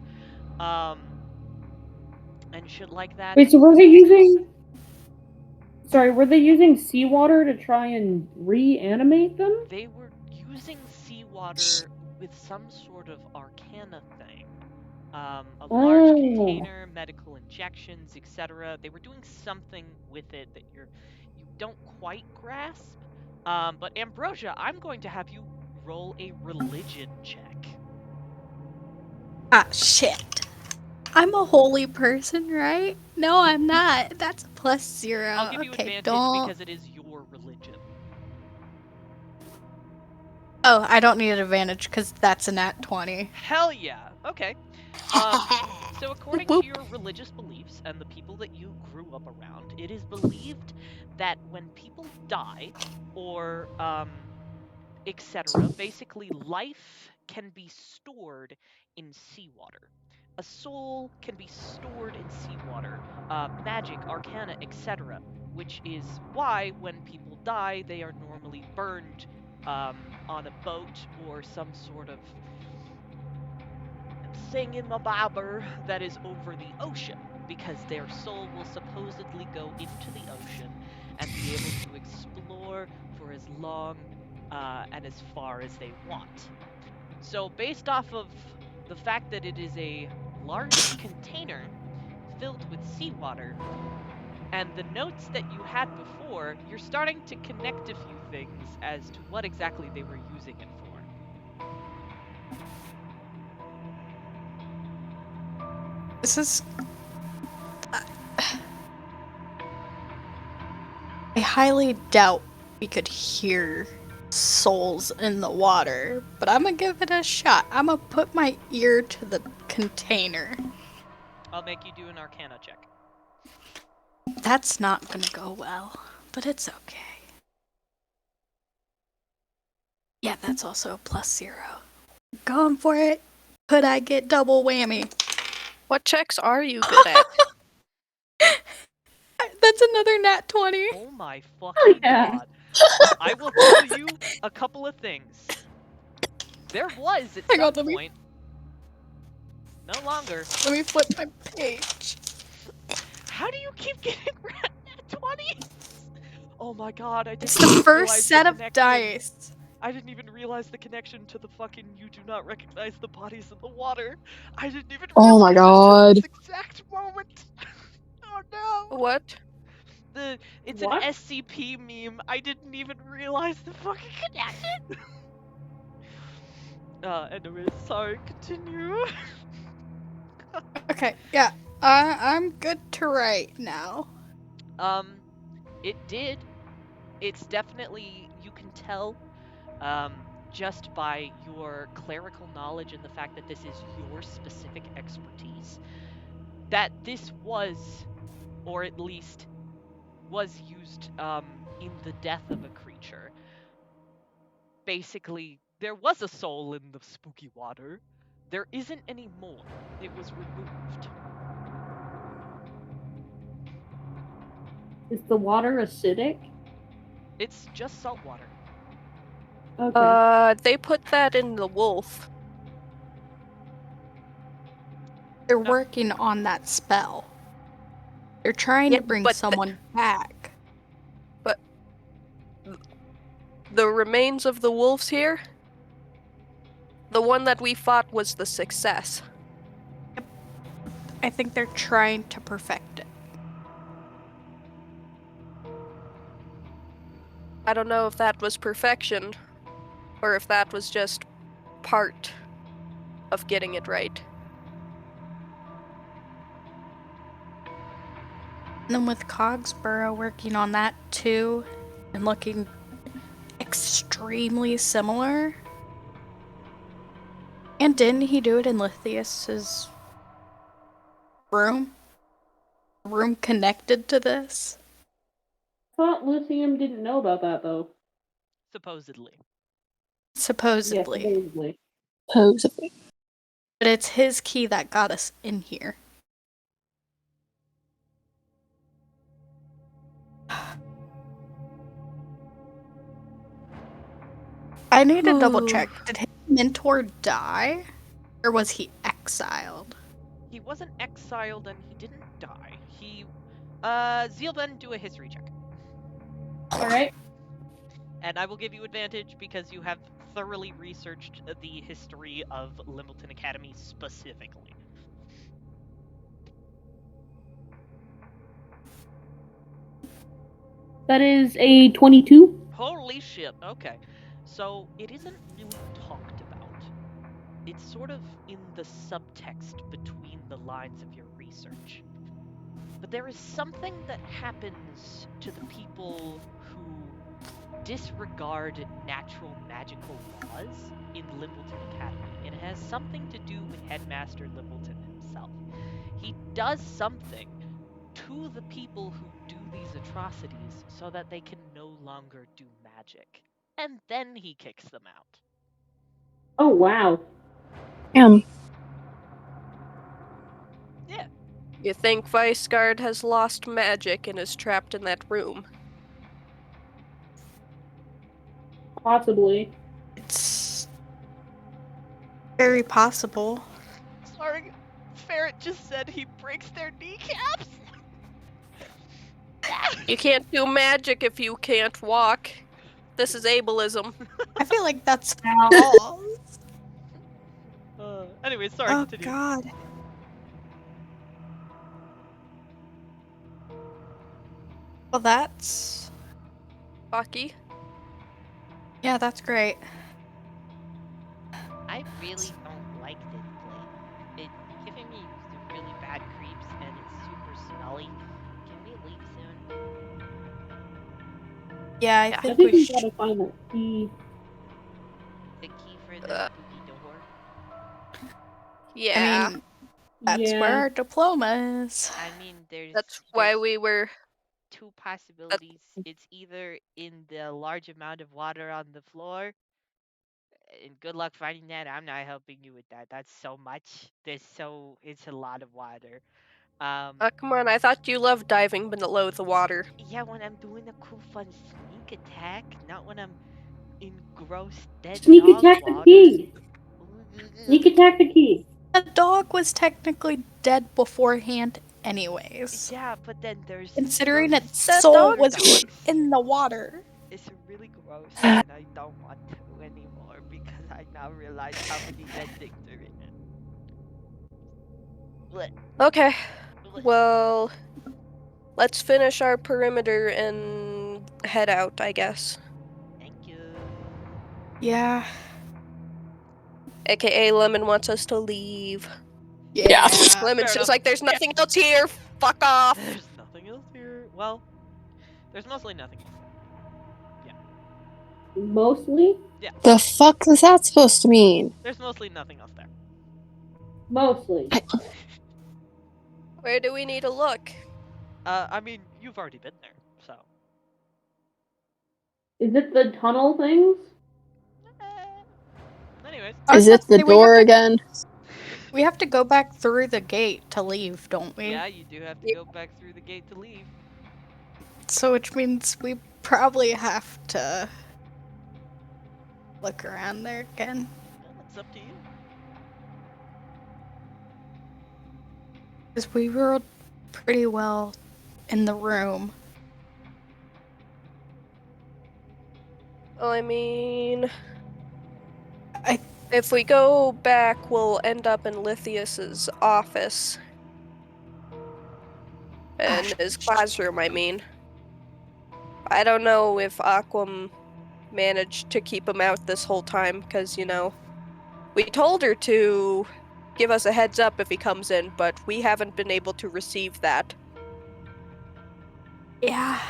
And shit like that. Wait, so what are they using? Sorry, were they using seawater to try and reanimate them? They were using seawater with some sort of arcana thing. A large container, medical injections, etc. They were doing something with it that you don't quite grasp. But Ambrosia, I'm going to have you roll a religion check. Ah, shit. I'm a holy person, right? No, I'm not. That's a +0. I'll give you okay, advantage don't. because it is your religion. Oh, I don't need an advantage because that's a nat 20. Hell yeah. Okay. So according to your religious beliefs and the people that you grew up around, it is believed that when people die or etc., basically life can be stored in seawater. A soul can be stored in seawater, magic, arcana, etc., which is why when people die, they are normally burned on a boat or some sort of thingamabobber that is over the ocean, because their soul will supposedly go into the ocean and be able to explore for as long and as far as they want. So based off of the fact that it is a large container filled with seawater, and the notes that you had before, you're starting to connect a few things as to what exactly they were using it for. This is. I highly doubt we could hear souls in the water, but I'm gonna give it a shot. I'm gonna put my ear to the container. I'll make you do an arcana check. That's not gonna go well, but it's okay. Yeah, that's also a +0. Going for it. Could I get double whammy? What checks are you good at? That's another nat 20. Oh my fucking god. I will tell you a couple of things. There was, at some point, no longer. Let me flip my page. How do you keep getting nat 20s? Oh my god, I didn't It's the even first realize set the of connection. dice. I didn't even realize the connection to the fucking you do not recognize the bodies in the water. I didn't even realize Oh my god. this exact moment. Oh no. What? It's What? an SCP meme. I didn't even realize the fucking connection. Anyways, sorry, continue. Okay, yeah. I'm good to write now. It did. It's definitely, you can tell, just by your clerical knowledge and the fact that this is your specific expertise, that this was, or at least was used, in the death of a creature. Basically, there was a soul in the spooky water. There isn't anymore. It was removed. Is the water acidic? It's just salt water. Okay. They put that in the wolf. They're working on that spell. They're trying Yeah, to bring but someone back. But the remains of the wolves here? The one that we fought was the success. I think they're trying to perfect it. I don't know if that was perfection, or if that was just part of getting it right. And then with Cogsborough working on that too, and looking extremely similar. And didn't he do it in Lithius's room? Room connected to this? I thought Lithium didn't know about that, though. Supposedly. Supposedly. Yeah, supposedly. Supposedly. But it's his key that got us in here. I need to double check. Did his mentor die? Or was he exiled? He wasn't exiled and he didn't die. Zeelbend, do a history check. Alright. And I will give you advantage because you have thoroughly researched the history of Limbleton Academy specifically. That is a 22. Holy shit, okay. So, it isn't really talked about. It's sort of in the subtext between the lines of your research. But there is something that happens to the people who disregard natural magical laws in Limbleton Academy, and it has something to do with Headmaster Limbleton himself. He does something to the people who do these atrocities so that they can no longer do magic. And then he kicks them out. Oh, wow. Damn. Yeah. You think Vice Guard has lost magic and is trapped in that room? Possibly. It's very possible. Sorry, Ferret just said he breaks their kneecaps. You can't do magic if you can't walk. This is ableism. I feel like that's Ow. all. Anyway, sorry, Oh continue. god. Well, that's... Bucky? Yeah, that's great. I really don't like this place. It's giving me some really bad creeps and it's super smelly. Can we leave soon? Yeah, I Yeah. I think think we we should. gotta find that key. The key for the spooky door? Yeah. I mean, that's Yeah. where our diploma is. I mean, That's why there's we were... two possibilities. It's either in the large amount of water on the floor, and good luck finding that. I'm not helping you with that. That's so much. It's a lot of water. come on, I thought you loved diving below the water. Yeah, when I'm doing a cool fun sneak attack, not when I'm engrossed dead Sneak dog attack the water. key! Sneak attack the key! The dog was technically dead beforehand anyways. Yeah, but then there's Considering those its That soul dog was dogs. in the water. It's really gross, and I don't want to anymore because I now realize how many endings are in it. Blech. Okay. Blech. Well, let's finish our perimeter and head out, I guess. Thank you. Yeah. AKA Lemon wants us to leave. Yeah. Lemon's Fair just enough. like, there's nothing else here. Fuck off. There's nothing else here. Well, there's mostly nothing else. Mostly? The fuck is that supposed to mean? There's mostly nothing else there. Mostly. Where do we need to look? I mean, you've already been there, so. Is it the tunnel things? Anyways. Is it the door again? We have to go back through the gate to leave, don't we? Yeah, you do have to go back through the gate to leave. So which means we probably have to look around there again. It's up to you. Because we rolled pretty well in the room. Well, I mean... If we go back, we'll end up in Lithius's office. And his classroom, I mean. I don't know if Aquam managed to keep him out this whole time, because, you know, we told her to give us a heads up if he comes in, but we haven't been able to receive that. Yeah.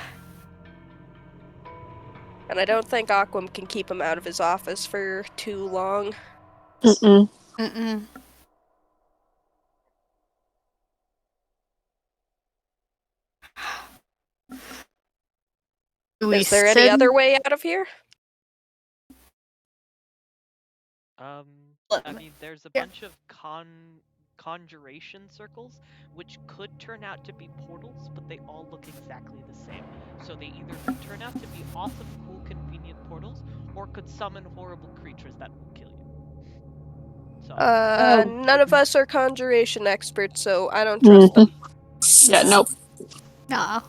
And I don't think Aquam can keep him out of his office for too long. Mm-mm. Mm-mm. Is there any other way out of here? I mean, there's a bunch of conjuration circles, which could turn out to be portals, but they all look exactly the same. So they either could turn out to be awesome, cool, convenient portals, or could summon horrible creatures that will kill you. So. None of us are conjuration experts, so I don't trust them. Yeah, nope. Nah.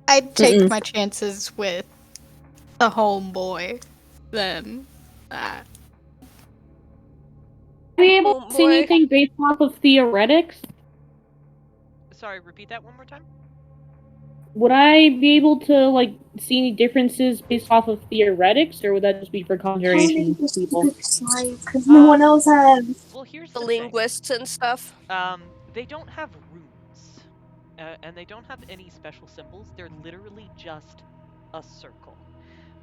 I'd take my chances with a homeboy, then Be able to see Homeboy. anything based off of theoretics? Sorry, repeat that one more time. Would I be able to like see any differences based off of theoretics, or would that just be for conjuration people? Because no one else has. Well, here's The the thing. linguists and stuff. They don't have runes, and they don't have any special symbols. They're literally just a circle.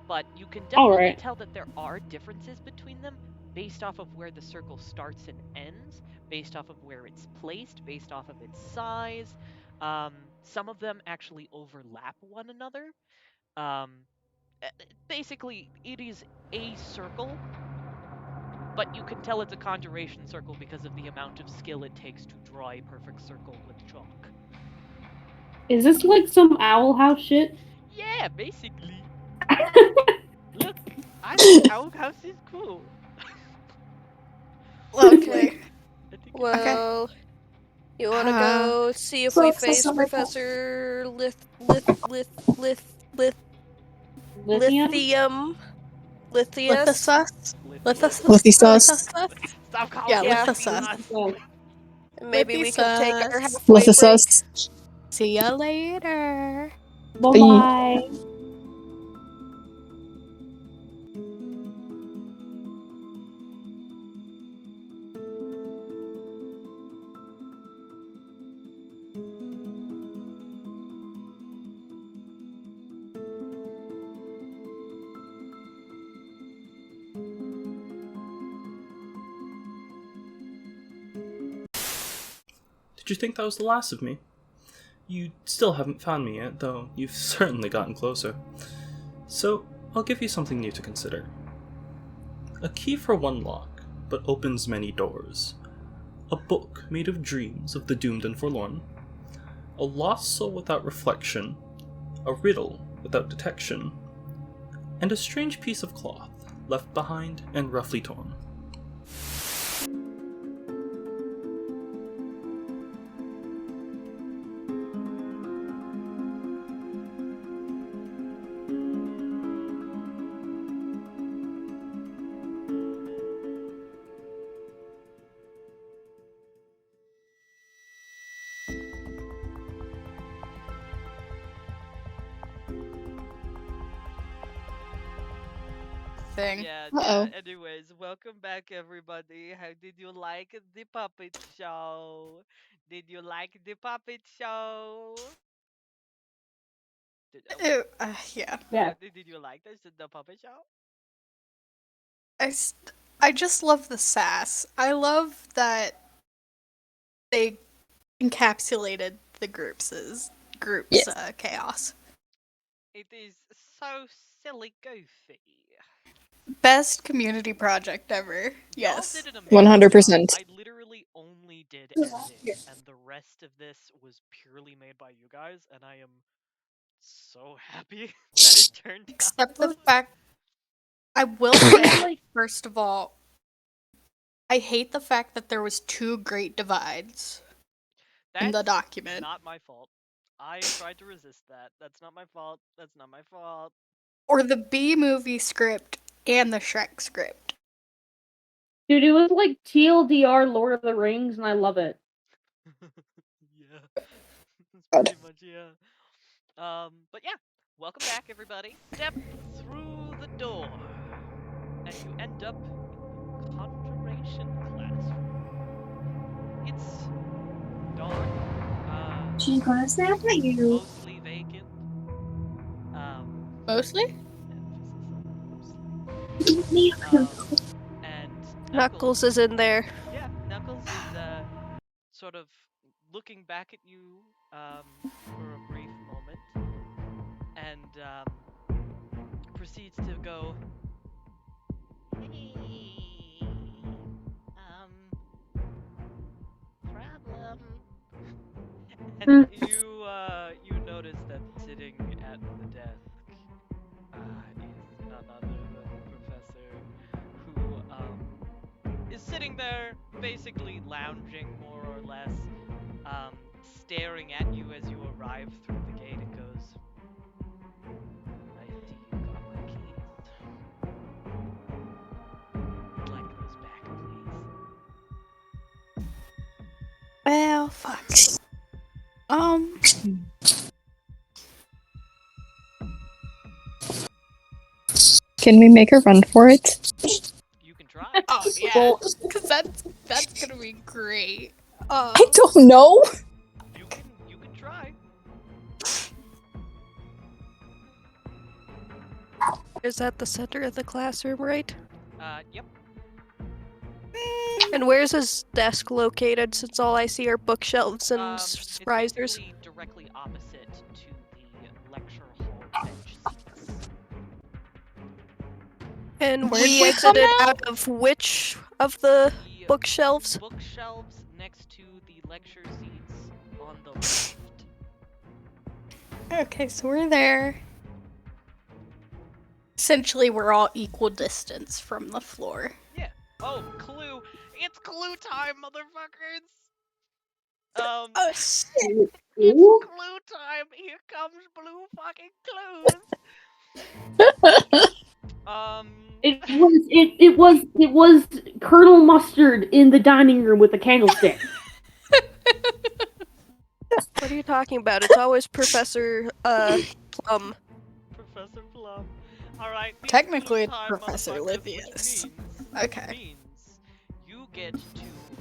But you can definitely tell that there are differences between them based off of where the circle starts and ends, based off of where it's placed, based off of its size. Some of them actually overlap one another. Basically, it is a circle, but you can tell it's a conjuration circle because of the amount of skill it takes to draw a perfect circle with chalk. Is this like some Owl House shit? Yeah, basically. Look, I think Owl House is cool. Okay. Well, you wanna go see if we face Professor Lithium? Lithisus? Lithisus. Stop calling Yeah, me Lithisus. Maybe we can take our halfway break. Lithisus. See ya later. Bye-bye. Did you think that was the last of me? You still haven't found me yet, though you've certainly gotten closer. So, I'll give you something new to consider. A key for one lock, but opens many doors. A book made of dreams of the doomed and forlorn. A lost soul without reflection. A riddle without detection. And a strange piece of cloth, left behind and roughly torn. Yeah, anyways, welcome back everybody. How did you like the puppet show? Did you like the puppet show? Yeah. Did you like the puppet show? I just love the sass. I love that they encapsulated the groups chaos. It is so silly goofy. Best community project ever. Yes. Y'all did an amazing 100%. job. I literally only did editing, and the rest of this was purely made by you guys, and I am so happy that it turned out. Except the fact, I will say, first of all, I hate the fact that there was 2 great divides in the document. Not my fault. I tried to resist that. That's not my fault. That's not my fault. Or the B movie script and the Shrek script. Dude, it was like TLDR Lord of the Rings, and I love it. Yeah. That's pretty much, yeah. But yeah, welcome back, everybody. Step through the door, and you end up in the conjuration classroom. It's dark. She's gonna snap at you. Mostly vacant. Mostly? And Knuckles is in there. Yeah, Knuckles is sort of looking back at you for a brief moment, and proceeds to go, "Hey, problem." And you notice that sitting at the desk is none other than the professor, who is sitting there, basically lounging more or less, staring at you as you arrive through the gate, and goes, "I see you got my key. Well, fuck. Can we make a run for it? You can try. Oh yeah, because that's gonna be great. I don't know. You can try. Is that the center of the classroom, right? Yep. And where's his desk located, since all I see are bookshelves and It's risers? basically directly opposite to the lecture hall bench seats. And Where'd we we come exited out? out of which of the bookshelves? Bookshelves next to the lecture seats on the left. Okay, so we're there. Essentially, we're all equal distance from the floor. Yeah. Oh, clue! It's clue time, motherfuckers! Oh shit! It's clue time! Here comes blue fucking clues! It was Colonel Mustard in the dining room with a candlestick. What are you talking about? It's always Professor Plum. Professor Plum. Alright. Technically, it's Professor Livius. Okay. Means you get to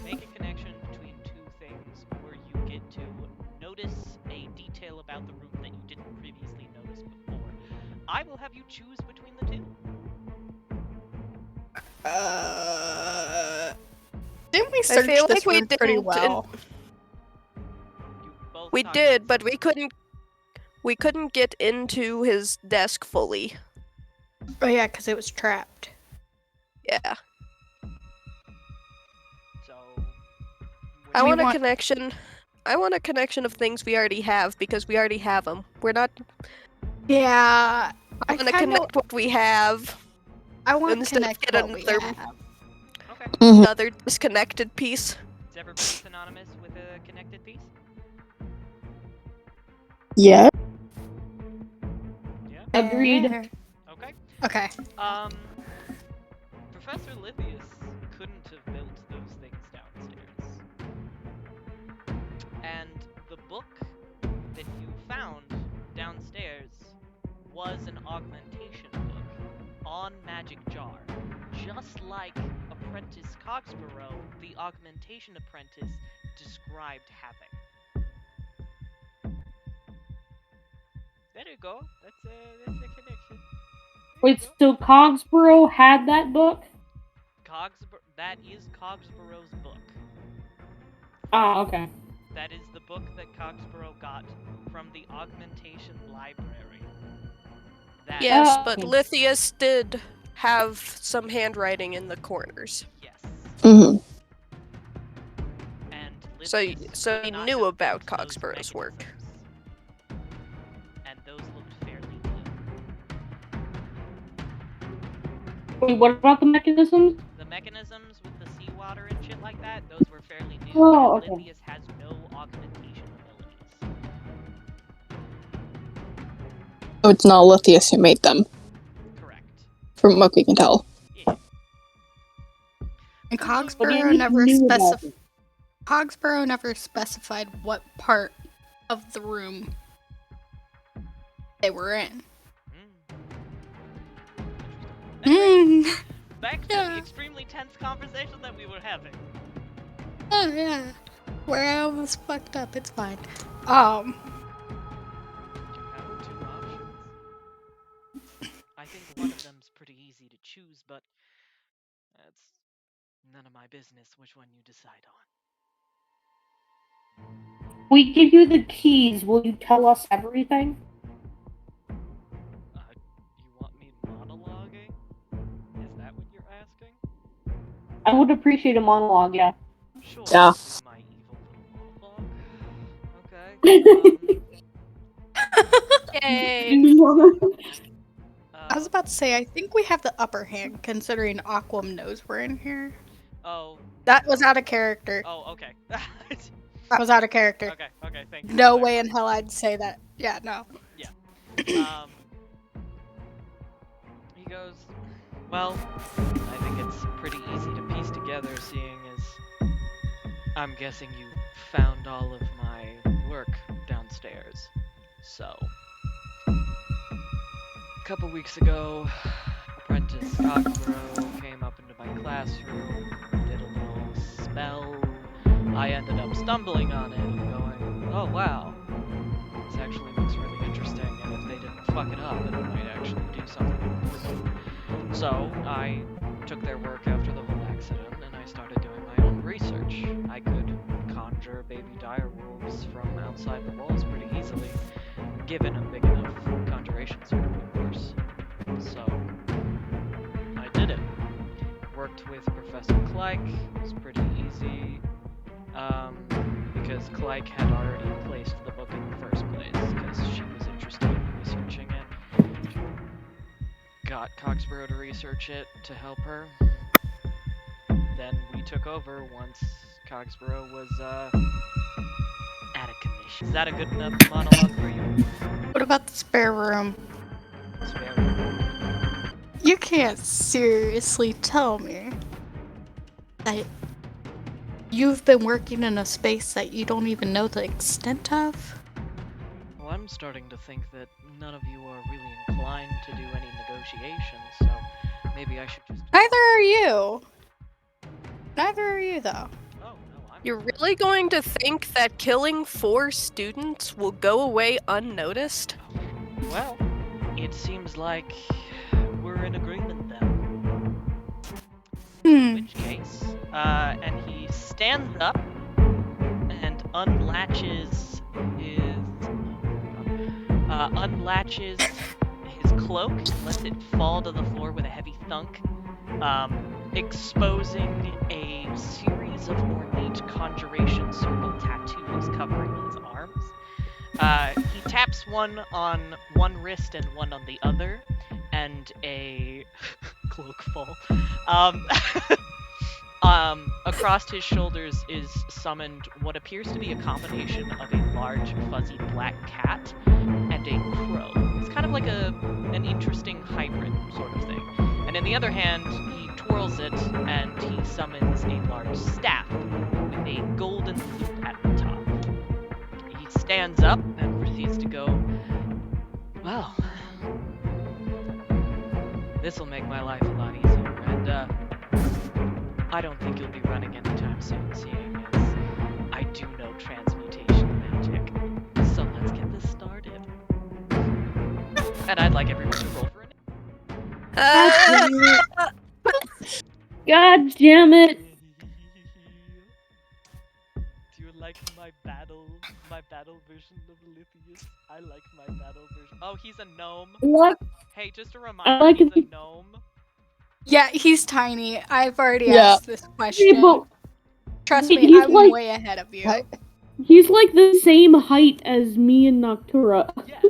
make a connection between two things, or you get to notice a detail about the room that you didn't previously notice before. I will have you choose between the two. Didn't we I search feel this like we room pretty didn't. well? We did, but we couldn't get into his desk fully. Oh yeah, because it was trapped. Yeah. So I want a connection. I want a connection of things we already have, because we already have them. We're not. Yeah. I want to connect what we have. I want to instead of connect get what we another, have. Okay. another disconnected piece. Is everybody synonymous with a connected piece? Yeah. Yeah. Agreed. Okay. Okay. Professor Lithius couldn't have built those things downstairs. And the book that you found downstairs was an augmentation book on Magic Jar. Just like Apprentice Cogsborough, the augmentation apprentice described having. There you go. That's a connection. Wait, so Cogsborough had that book? That is Cogsborough's book. Ah, okay. That is the book that Cogsborough got from the augmentation library. Yes, but Lithius did have some handwriting in the corners. Yes. Mm-hmm. And So he knew about Cogsborough's work. And those looked fairly new. Wait, what about the mechanisms? The mechanisms with the seawater and shit like that, those were fairly new. Oh, and okay. Lithius has no augmentation abilities. So it's not Lithius who made them. Correct. From what we can tell. And Cogsborough never specified what part of the room they were in. Back to the extremely tense conversation that we were having. Oh yeah. Where I almost fucked up, it's fine. You have two options. I think one of them's pretty easy to choose, but that's none of my business which one you decide on. We give you the keys. Will you tell us everything? You want me monologuing? Is that what you're asking? I would appreciate a monologue, yeah. Sure. Yeah. My evil little monologue. Okay. Yay! I was about to say, I think we have the upper hand, considering Aquam knows we're in here. Oh. That was out of character. Oh, okay. That was out of character. Okay, thank you. No way in hell I'd say that. Yeah, no. Yeah. He goes, well, I think it's pretty easy to piece together, seeing as I'm guessing you found all of my work downstairs. So, a couple weeks ago, apprentice Cockbro came up into my classroom, did a little spell. I ended up stumbling on it and going, oh wow, this actually looks really interesting, and if they didn't fuck it up, it might actually do something important. So, I took their work after the whole accident, and I started doing my own research. I could conjure baby direwolves from outside the walls pretty easily, given a big enough conjuration circle, of course. So, I did it. Worked with Professor Cleric, it was pretty easy, because Cleric had already placed the book in the first place, because she was interested in researching it. Got Coxborough to research it to help her. Then we took over once Coxborough was, out of commission. Is that a good enough monologue for you? What about the spare room? Spare room? You can't seriously tell me that you've been working in a space that you don't even know the extent of? Well, I'm starting to think that none of you are really inclined to do any negotiations, so maybe I should just... Neither are you. Neither are you, though. Oh, no, I'm... You're really going to think that killing 4 students will go away unnoticed? Well, it seems like we're in agreement then. In which case, and he stands up and unlatches his cloak, lets it fall to the floor with a heavy thunk, exposing a series of ornate conjuration circle tattoos covering his arms. He taps one on one wrist and one on the other, and a cloak fall. Across his shoulders is summoned what appears to be a combination of a large, fuzzy black cat and a crow. It's kind of like an interesting hybrid sort of thing. And in the other hand, he twirls it and he summons a large staff with a golden loop at the top. He stands up and proceeds to go, well, this'll make my life a lot easier, and I don't think you'll be running anytime soon, seeing as I do know transmutation magic. So let's get this started. And I'd like everyone to roll for it. God damn it! Do you like my battle version of Lithius? I like my battle version. Oh, he's a gnome. What? Hey, just a reminder, he's a gnome. Yeah, he's tiny. I've already asked this question. Yeah, but Trust me, he's I'm like- way ahead of you. He's like the same height as me and Noctura. Yes,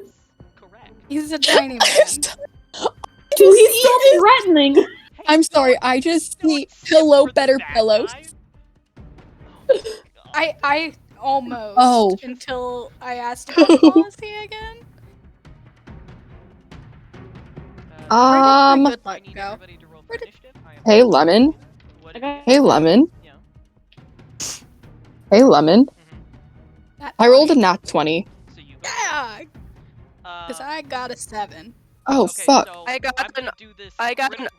correct. He's a tiny man. He's so threatening. I'm sorry, I just see pillow better pillows. I almost until I asked him what was he again? Where did good luck go? Hey Lemon. Hey Lemon. Hey Lemon. I rolled a nat 20. Yeah! Because I got a 7. Oh fuck. So I got an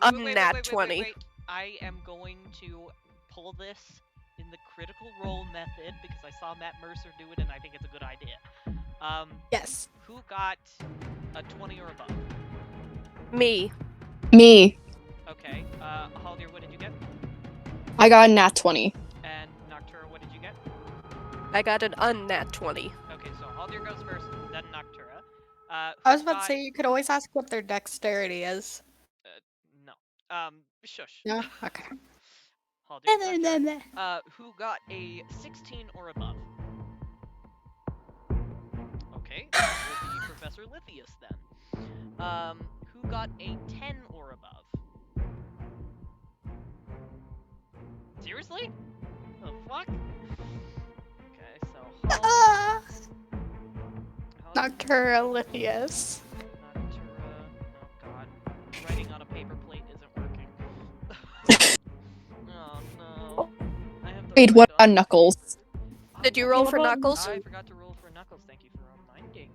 unnat 20. Wait. I am going to pull this in the critical role method because I saw Matt Mercer do it and I think it's a good idea. Yes. Who got a 20 or above? Me. Me. Okay. Haldir, what did you get? I got a nat 20. And Noctura, what did you get? I got an unnat 20. Okay, so Haldir goes first, then Noctura. I was about to say, you could always ask what their dexterity is. No. Shush. No? Okay. Haldir, who got a 16 or above? Okay, that will be Professor Lithius then. Who got a 10 or above? Seriously? The fuck? Okay, so Noctura Lithius. Noctura. Oh god. Writing on a paper plate isn't working. Oh no. I have to Wait, what on Knuckles? Did you roll for Knuckles? I forgot to roll for Knuckles. Thank you for reminding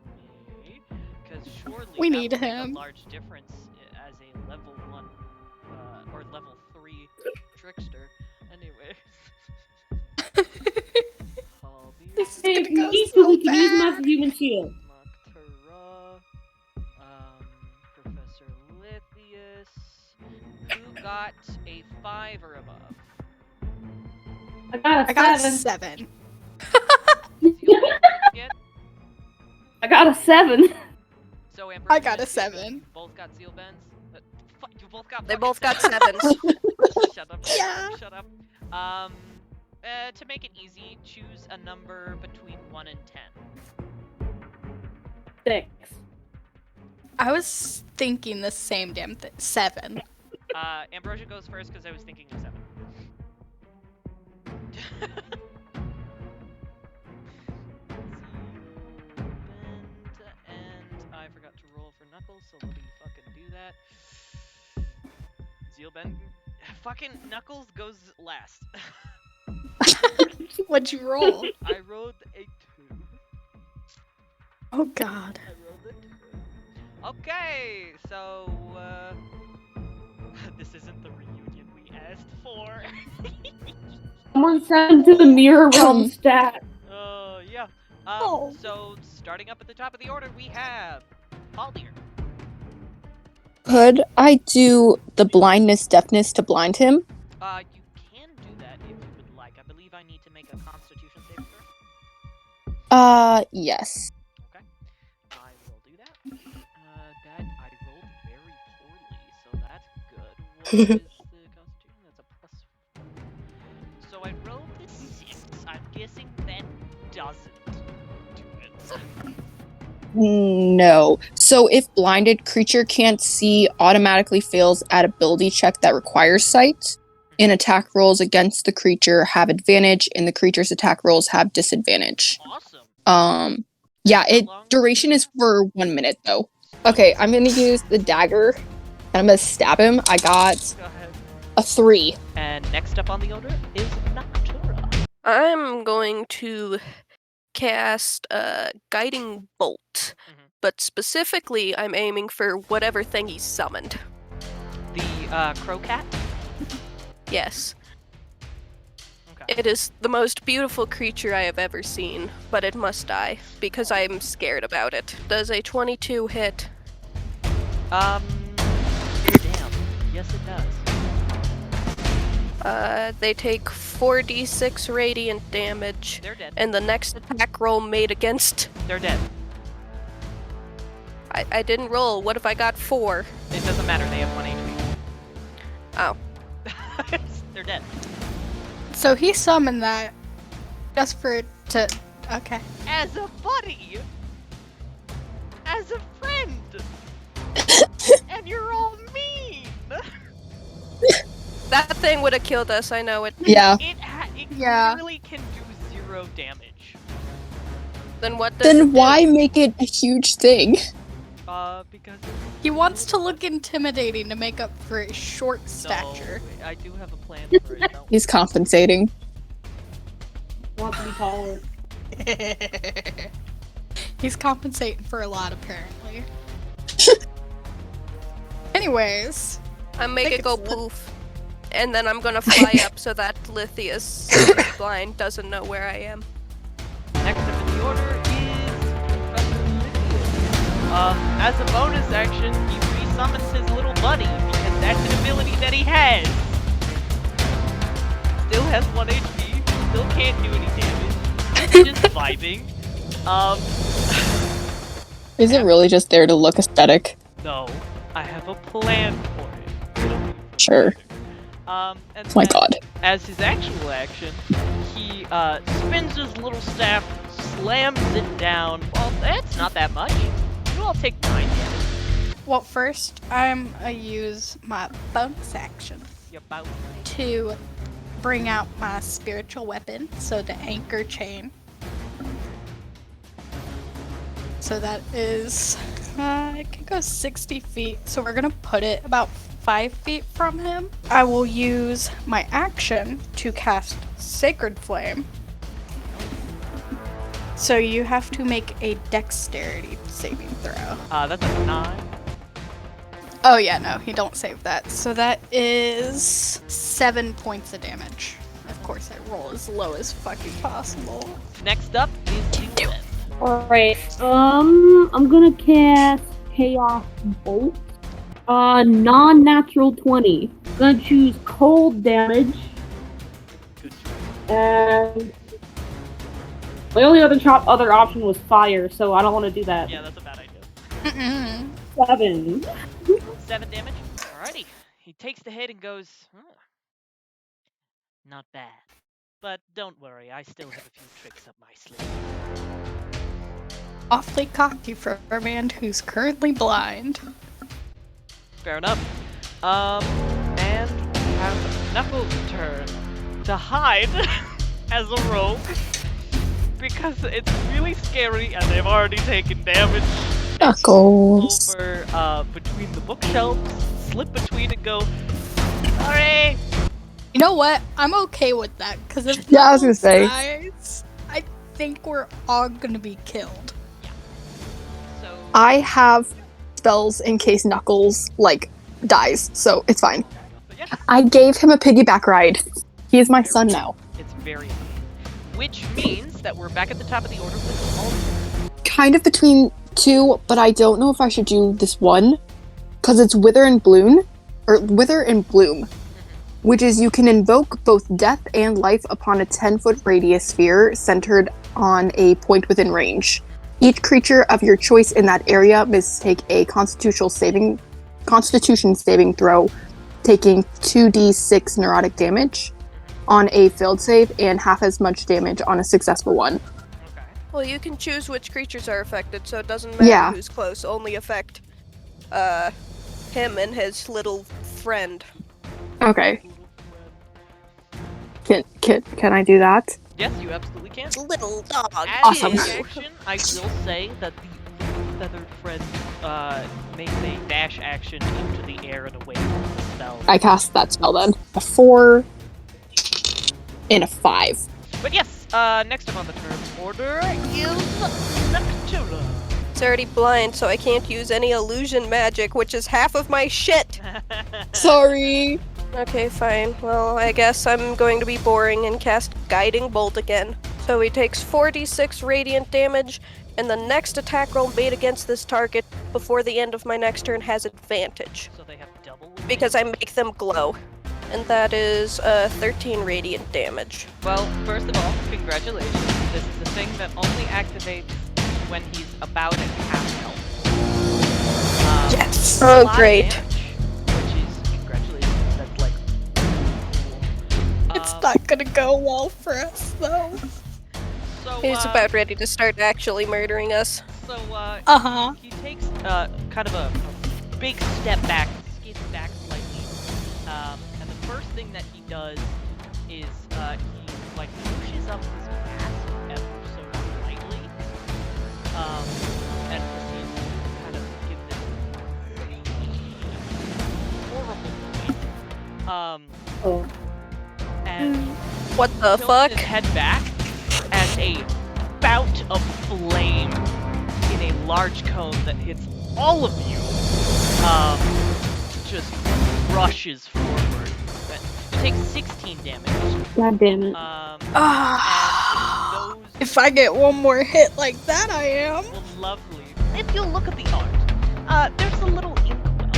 me. Because surely We that need would make him. a large difference as a level 1 or level 3 trickster. Anyway. This is Hey, gonna go me so so we can use bad. Master Human Shield. Noctura, Professor Lithius. Who got a 5 or above? I got a 7. 7. Get? I got a 7. So Ambrosia I got a and Zeelbend, 7. You both got Zeelbends? Fuck, you both got They fucking both got sevens. 7s. Shut up. Yeah. Shut up. To make it easy, choose a number between 1 and 10. 6. I was thinking the same damn thing. 7. Ambrosia goes first because I was thinking of 7. And I forgot to roll for Knuckles, so let me fucking do that. Zeelbend. Fucking Knuckles goes last. What'd you roll? I rolled a 2. Oh god. I rolled a 2. Okay, so, this isn't the reunion we asked for. Someone sent to the mirror realm stat. Yeah. So, starting up at the top of the order, we have Haldir. Could I do the blindness deafness to blind him? You can do that if you would like. I believe I need to make a Constitution saving throw. Yes. Okay. I will do that. That I rolled very poorly, so that's good. What is the Constitution? That's a plus 4. So I rolled a 6. I'm guessing that doesn't do it. No. So if blinded creature can't see, automatically fails at ability check that requires sight, and attack rolls against the creature have advantage, and the creature's attack rolls have disadvantage. Awesome. Yeah, duration is for 1 minute though. Okay, I'm gonna use the dagger, and I'm gonna stab him. I got a 3. And next up on the order is Noctura. I'm going to cast Guiding Bolt, but specifically I'm aiming for whatever thing he's summoned. The crow cat? Yes. Okay. It is the most beautiful creature I have ever seen, but it must die, because I'm scared about it. Does a 22 hit? Damn. Yes, it does. They take 4d6 radiant damage. They're dead. And the next attack roll made against... They're dead. I didn't roll. What if I got 4? It doesn't matter, they have 1 HP. Oh. They're dead. So he summoned that just for it to... Okay. As a buddy! As a friend! And you're all mean! That thing would have killed us, I know it. Yeah. It Yeah. literally can do 0 damage. Then what does it Then do? why make it a huge thing? Because... He wants to look intimidating to make up for his short stature. No, I do have a plan for it. Don't He's compensating. Want to be taller. He's compensating for a lot, apparently. Anyways. I make it go poof. And then I'm gonna fly up so that Lithius, who's blind, doesn't know where I am. Next up in the order is Professor Lithius. As a bonus action, he resummons his little buddy, because that's an ability that he has. Still has 1 HP, still can't do any damage. Just vibing. Is it really just there to look aesthetic? No, I have a plan for it. Sure. And Oh my god. As his actual action, he spins his little staff, slams it down. Well, that's not that much. You all take 9 damage. Well, first, I'm gonna use my bonus action to bring out my spiritual weapon, so the anchor chain. So that is, it can go 60 feet, so we're gonna put it about 5 feet from him. I will use my action to cast Sacred Flame. So you have to make a dexterity saving throw. That's a 9. Oh yeah, no, he don't save that. So that is 7 points of damage. Of course, I roll as low as fucking possible. Next up is Zeelbend. Alright, I'm gonna cast Chaos Bolt. Non-natural 20. Gonna choose cold damage. And my only other option was fire, so I don't want to do that. Yeah, that's a bad idea. 7. 7 damage? Alrighty. He takes the hit and goes, not bad. But don't worry, I still have a few tricks up my sleeve. Awfully cocky for a man who's currently blind. Fair enough. And we have Knuckles' turn to hide as a rogue. Because it's really scary and they've already taken damage. Knuckles. Over between the bookshelves, slip between and go, sorry! You know what? I'm okay with that, because if Yeah, I was gonna say. dies, I think we're all gonna be killed. So I have spells in case Knuckles, dies, so it's fine. yeah, I gave him a piggyback ride. He is my son now. it's very annoying. Which means that we're back at the top of the order with Haldir. Kind of between two, but I don't know if I should do this one. Because it's Wither and Bloom, which is you can invoke both death and life upon a 10-foot radius sphere centered on a point within range. Each creature of your choice in that area must take a Constitution saving throw, taking 2d6 neurotic damage on a failed save and half as much damage on a successful one. Well, you can choose which creatures are affected, so it doesn't matter who's close. Only affect him and his little friend. Okay. Can I do that? Yes, you absolutely can. Little dog. As Awesome. an action, I will say that the feathered friend makes a dash action into the air and away from the spell. I cast that spell then. A 4 and a 5. But yes, next up on the turn order is Noctura. It's already blind, so I can't use any illusion magic, which is half of my shit. Sorry. Okay, fine. Well, I guess I'm going to be boring and cast Guiding Bolt again. So he takes 4d6 radiant damage, and the next attack roll made against this target before the end of my next turn has advantage. So they have double. Because I make them glow. And that is 13 radiant damage. Well, first of all, congratulations. This is the thing that only activates when he's about at half health. Yes! Oh, fly great. damage, which is, congratulations, that's like cool. It's not gonna go well for us, though. So, He's about ready to start actually murdering us. So, Uh-huh. he takes kind of a big step back, skids back slightly. And the first thing that he does is he pushes up his mask ever so slightly, and proceeds to kind of give this horrible noise. And what the tilts fuck? his head back as a bout of flame in a large cone that hits all of you, just rushes forward. It takes 16 damage. God damn it. And those If I get one more hit like that, I am. well, lovely. If you look at the art, there's a little ink well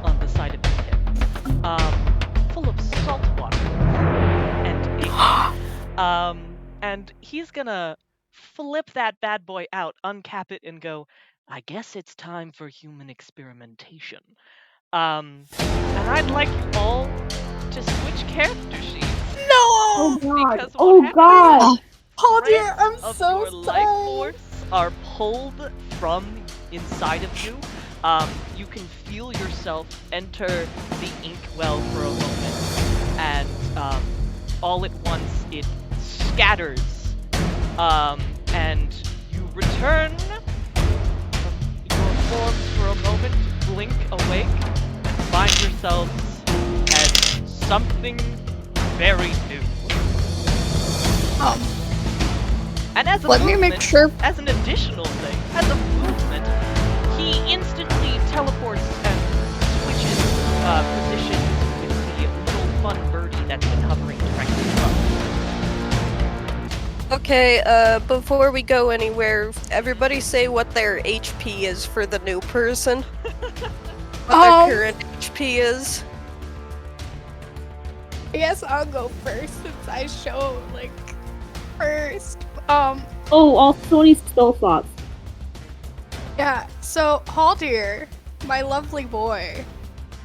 on the side of his head, full of salt water and ink. And he's gonna flip that bad boy out, uncap it, and go, I guess it's time for human experimentation. And I'd like you all to switch character sheets. No! Oh god. Because what Oh happens god. is Oh dear, threads I'm of so your life force are pulled from inside of you. You can feel yourself enter the ink well for a moment, and all at once it scatters, and you return from your forms for a moment, blink awake, and find yourselves as something very new. And as a Let me movement, make sure. as an additional thing, as a movement, he instantly teleports and switches positions with the little fun birdie that's been hovering directly above. Okay, before we go anywhere, everybody say what their HP is for the new person. What their current HP is. I guess I'll go first since I show first. Oh, also any spell slots. Yeah. So Haldir, my lovely boy,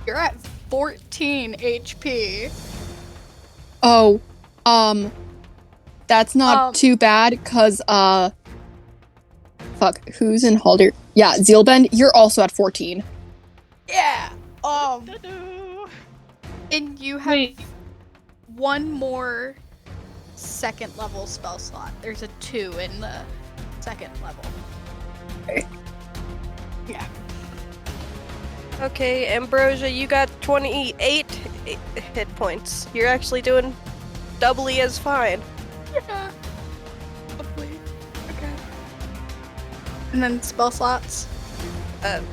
you're at 14 HP. Oh, that's not too bad, cause fuck, who's in Haldir? Yeah, Zeelbend, you're also at 14. Yeah. And you have one more second level spell slot. There's a 2 in the second level. Yeah. Okay, Ambrosia, you got 28 hit points. You're actually doing doubly as fine. Yeah. Lovely. Okay. And then spell slots.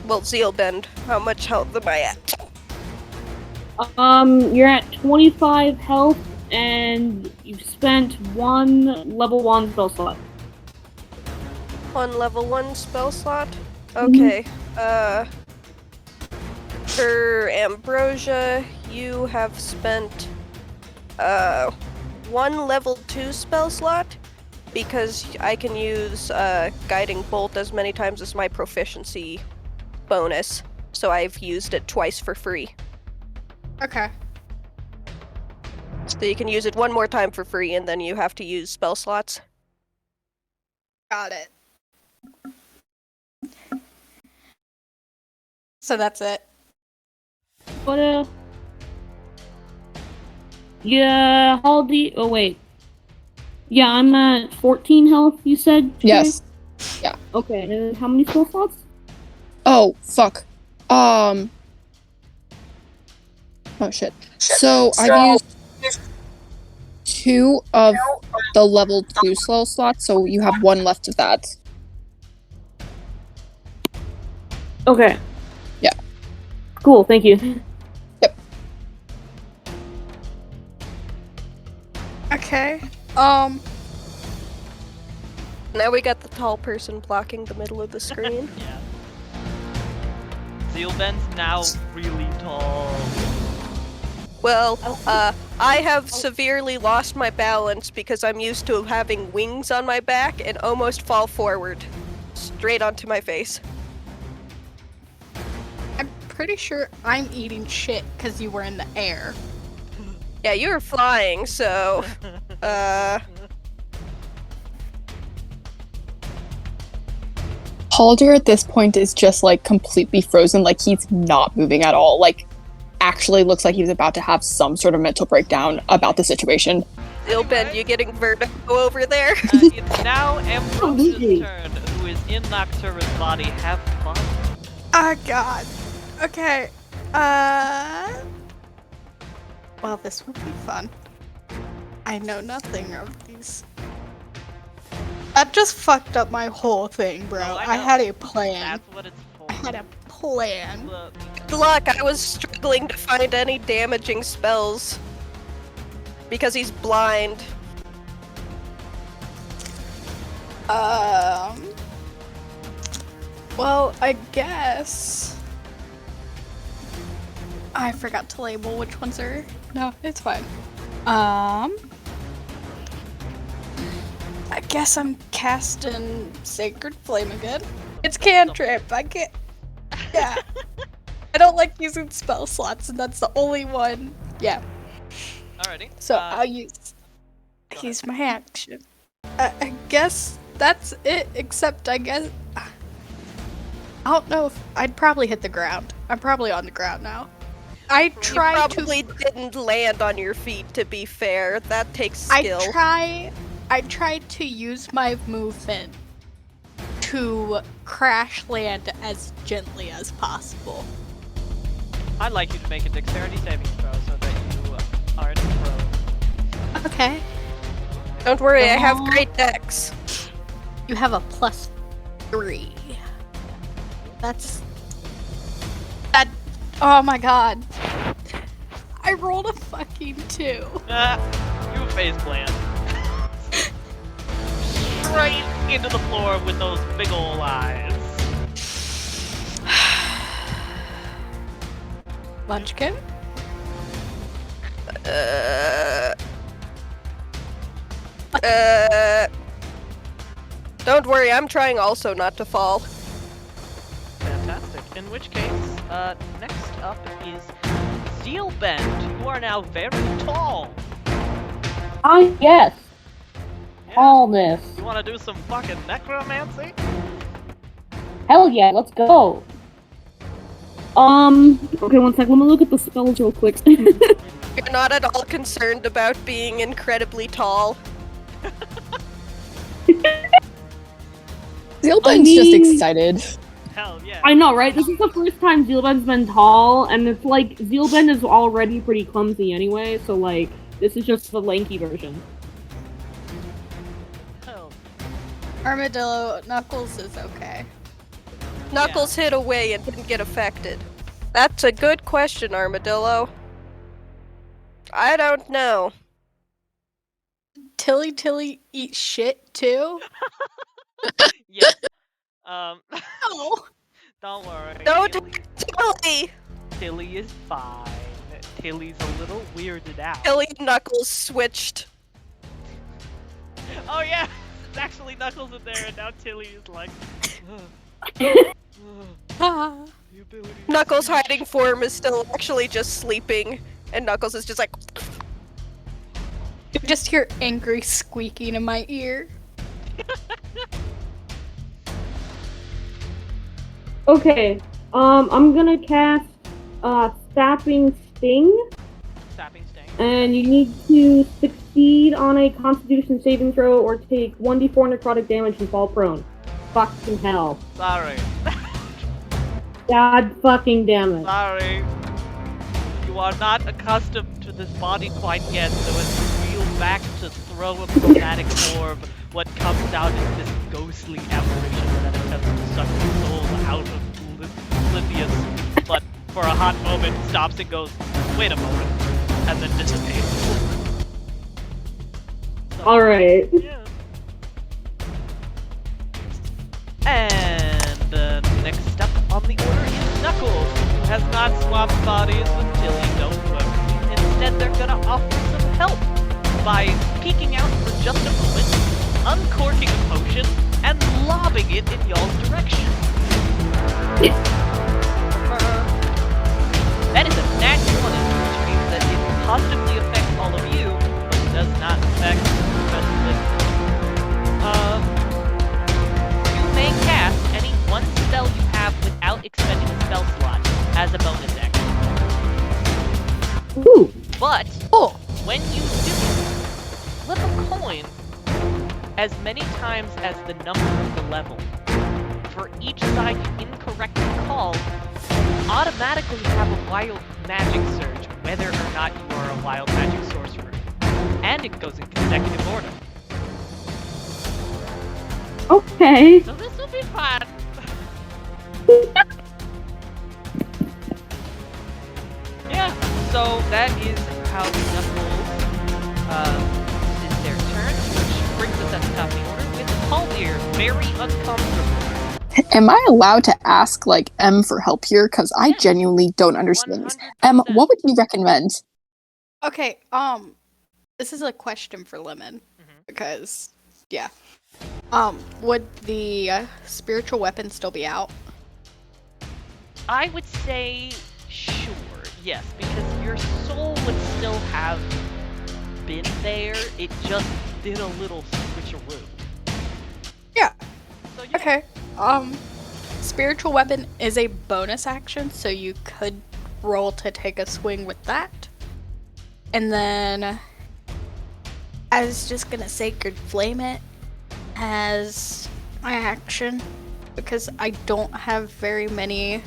Well, Zeelbend, how much health am I at? You're at 25 health, and you've spent 1 level 1 spell slot. 1 level 1 spell slot? Okay, for Ambrosia, you have spent, 1 level 2 spell slot, because I can use, Guiding Bolt as many times as my proficiency bonus, so I've used it twice for free. Okay. So you can use it 1 more time for free, and then you have to use spell slots. Got it. So that's it. But, yeah, Haldir. Oh, wait. Yeah, I'm at 14 health, you said? Trey? Yes. Yeah. Okay, and how many spell slots? Oh, fuck. Oh, shit. So, I've used 2 of the level 2 slow slots, so you have 1 left of that. Okay. Yeah. Cool, thank you. Yep. Okay. Now we got the tall person blocking the middle of the screen. Yeah. Zeelbend's now really tall. Well, I have severely lost my balance because I'm used to having wings on my back and almost fall forward. Straight onto my face. I'm pretty sure I'm eating shit because you were in the air. Yeah, you were flying, so... Haldir at this point is just, completely frozen, he's not moving at all. Actually looks like he's about to have some sort of mental breakdown about the situation. Zeelbend, you getting vertigo over there? It's now Ambrosia's turn, who is in Noctura's body. Have fun. Oh god. Okay. Well, this will be fun. I know nothing of these. That just fucked up my whole thing, bro. Oh, I had a plan. That's what it's for. I had a plan. Good luck, I was struggling to find any damaging spells. Because he's blind. Well, I guess... I forgot to label which ones are... No, it's fine. I guess I'm casting Sacred Flame again. It's cantrip, I can't... Yeah. I don't like using spell slots, and that's the only one. Yeah. Alrighty. So I'll use my action. I guess that's it, except I guess... I don't know if... I'd probably hit the ground. I'm probably on the ground now. I tried You probably didn't land on your feet, to be fair. That takes skill. I tried to use my movement to crash land as gently as possible. I'd like you to make a dexterity saving throw so that you aren't prone. Okay. Don't worry, I have great dex. You have a +3. That. Oh my god. I rolled a fucking 2. You face plant. Right into the floor with those big ol' eyes. Munchkin? Don't worry, I'm trying also not to fall. Fantastic. In which case, next up is Zeelbend. You are now very tall. Yes. Yeah. Tallness. You want to do some fucking necromancy? Hell yeah, let's go. Okay, one sec. Let me look at the spells real quick. You're not at all concerned about being incredibly tall. Zeelbend's just excited. Hell yeah. I know, right? This is the first time Zeelbend's been tall, and it's like, Zeelbend is already pretty clumsy anyway, so like, this is just the lanky version. Hell. Armadillo, Knuckles is okay. Knuckles hit away and didn't get affected. That's a good question, Armadillo. I don't know. Tilly eat shit too? Yeah. No. Don't worry. No, Tilly! Tilly is fine. Tilly's a little weirded out. Tilly and Knuckles switched. Oh yeah! It's actually Knuckles in there, and now Tilly is like... Knuckles' hiding form is still actually just sleeping, and Knuckles is just like... You just hear angry squeaking in my ear. Okay, I'm gonna cast, Sapping Sting. Sapping Sting. And you need to succeed on a Constitution saving throw or take 1d4 necrotic damage and fall prone. Fucking hell. Sorry. God fucking damn it. Sorry. You are not accustomed to this body quite yet, so as you reel back to throw a chromatic orb, what comes out is this ghostly apparition that attempts to suck the soul out of Oblivious, but for a hot moment stops and goes, wait a moment, and then dissipates. So, Alright. yeah. And next up on the order is Knuckles, who has not swapped bodies with Tilly, don't worry. Instead, they're gonna offer some help by peeking out for just a moment, uncorking a potion, and lobbing it in y'all's direction. That is a nat 20, which means that it positively affects all of you, but does not affect the rest of it. You may cast any one spell you have without expending a spell slot as a bonus action. Ooh. But, when you do, flip a coin as many times as the number of the level. For each side you incorrectly call, you automatically have a wild magic surge, whether or not you are a wild magic sorcerer. And it goes in consecutive order. Okay. So this will be fun. Yeah, so that is how Knuckles is their turn, which brings us at the top of the order with Haldir, very uncomfortable. Am I allowed to ask, like, M for help here? Because I genuinely don't understand this. M, what would you recommend? Okay, this is a question for Lemon, because, yeah. Would the spiritual weapon still be out? I would say sure, yes, because your soul would still have been there, it just did a little switcheroo. Yeah. So, yeah. Okay. Spiritual weapon is a bonus action, so you could roll to take a swing with that. And then I was just gonna Sacred Flame it as my action because I don't have very many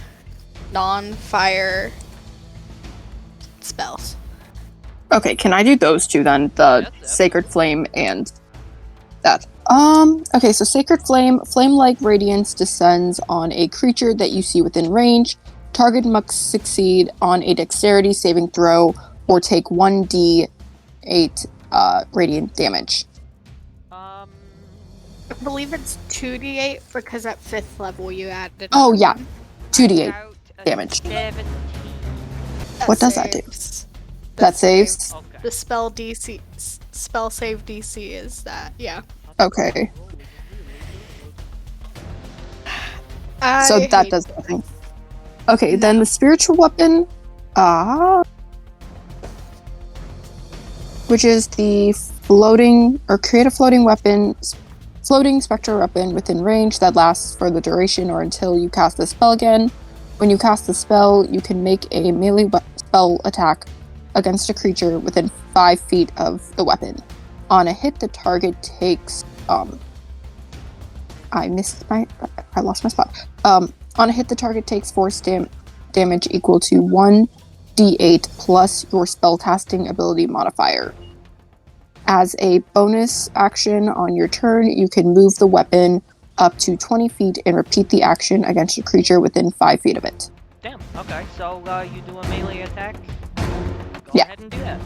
non-fire spells. Okay, can I do those two then? The Sacred Flame and that. Okay, so Sacred Flame. Flame-like radiance descends on a creature that you see within range. Target must succeed on a dexterity saving throw or take 1d8 radiant damage. I believe it's 2d8 because at 5th level you add it. Oh, yeah. 2d8 damage. What does that do? That saves? The spell DC, spell save DC is that, yeah. Okay. So that does nothing. Okay, then the spiritual weapon, which is the floating spectral weapon within range that lasts for the duration or until you cast the spell again. When you cast the spell, you can make a melee spell attack against a creature within 5 feet of the weapon. On a hit, the target takes I lost my spot. On a hit, the target takes force damage equal to 1d8 plus your spellcasting ability modifier. As a bonus action on your turn, you can move the weapon up to 20 feet and repeat the action against a creature within 5 feet of it. Damn, okay, so you do a melee attack? Go Yeah. ahead and do that.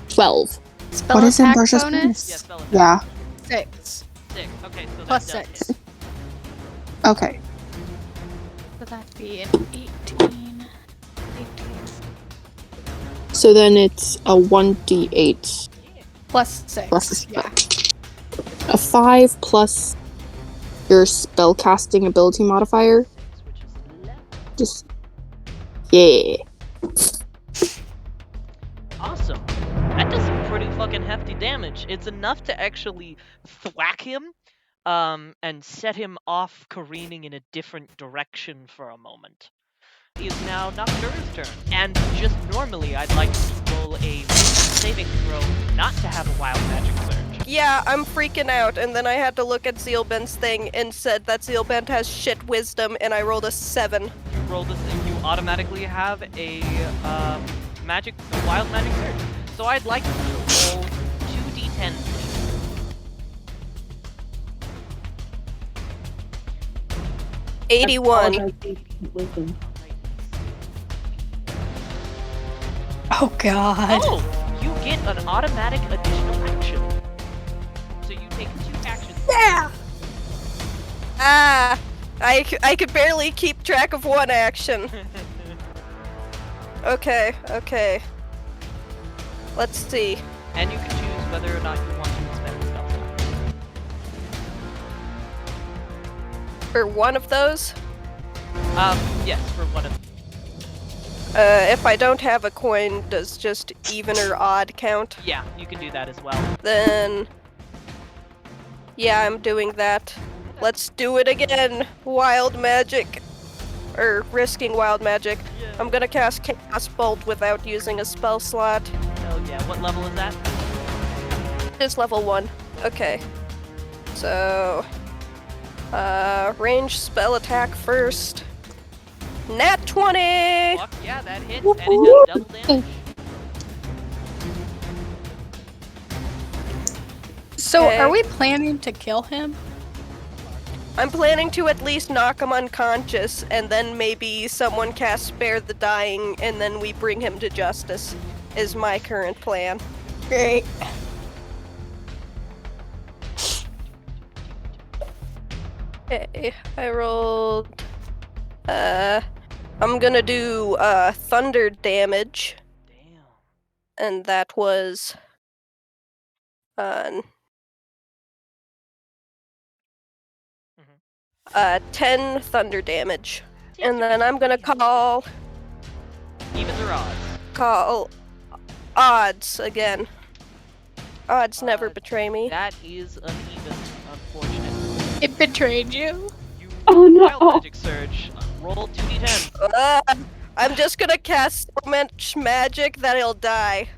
12. Spell What is attack Ambrosia's bonus? Yeah, spell attack. Yeah. 6. 6, okay, so Plus that does 6. hit. Okay. So that'd be an 18. So then it's a 1d8 Plus 6. plus yeah. a 5 plus your spellcasting ability modifier. Just yeah. Awesome. That does some pretty fucking hefty damage. It's enough to actually thwack him, and set him off careening in a different direction for a moment. It is now Noctura's turn, and just normally I'd like to roll a saving throw not to have a wild magic surge. Yeah, I'm freaking out, and then I had to look at Zeelbend's thing and said that Zeelbend has shit wisdom, and I rolled a 7. You roll this, you automatically have a wild magic surge. So I'd like you to roll 2d10, please. $81. Oh god. Oh! You get an automatic additional action. So you take 2 actions. Yeah! Ah! I could barely keep track of 1 action. Okay. Let's see. And you can choose whether or not you want to spend the spell slot. For one of those? Yes, for one of them. If I don't have a coin, does just even or odd count? Yeah, you can do that as well. Then... yeah, I'm doing that. Let's do it again! Wild magic! Or risking wild magic. Yeah. I'm gonna cast Chaos Bolt without using a spell slot. Hell yeah, what level is that? It's level 1. Okay. So... range spell attack first. Nat 20! Fuck yeah, that hits, and it does double damage. So Okay. are we planning to kill him? I'm planning to at least knock him unconscious, and then maybe someone casts Spare the Dying, and then we bring him to justice, is my current plan. Great. Okay, I rolled... I'm gonna do, thunder damage. Damn. And that was... 10 thunder damage. And then I'm gonna call... Evens or odds? Call... odds again. Odds never betray me. That is uneven, unfortunate. It betrayed you? Oh no! Wild magic surge. Roll 2d10. I'm just gonna cast so much magic that he'll die.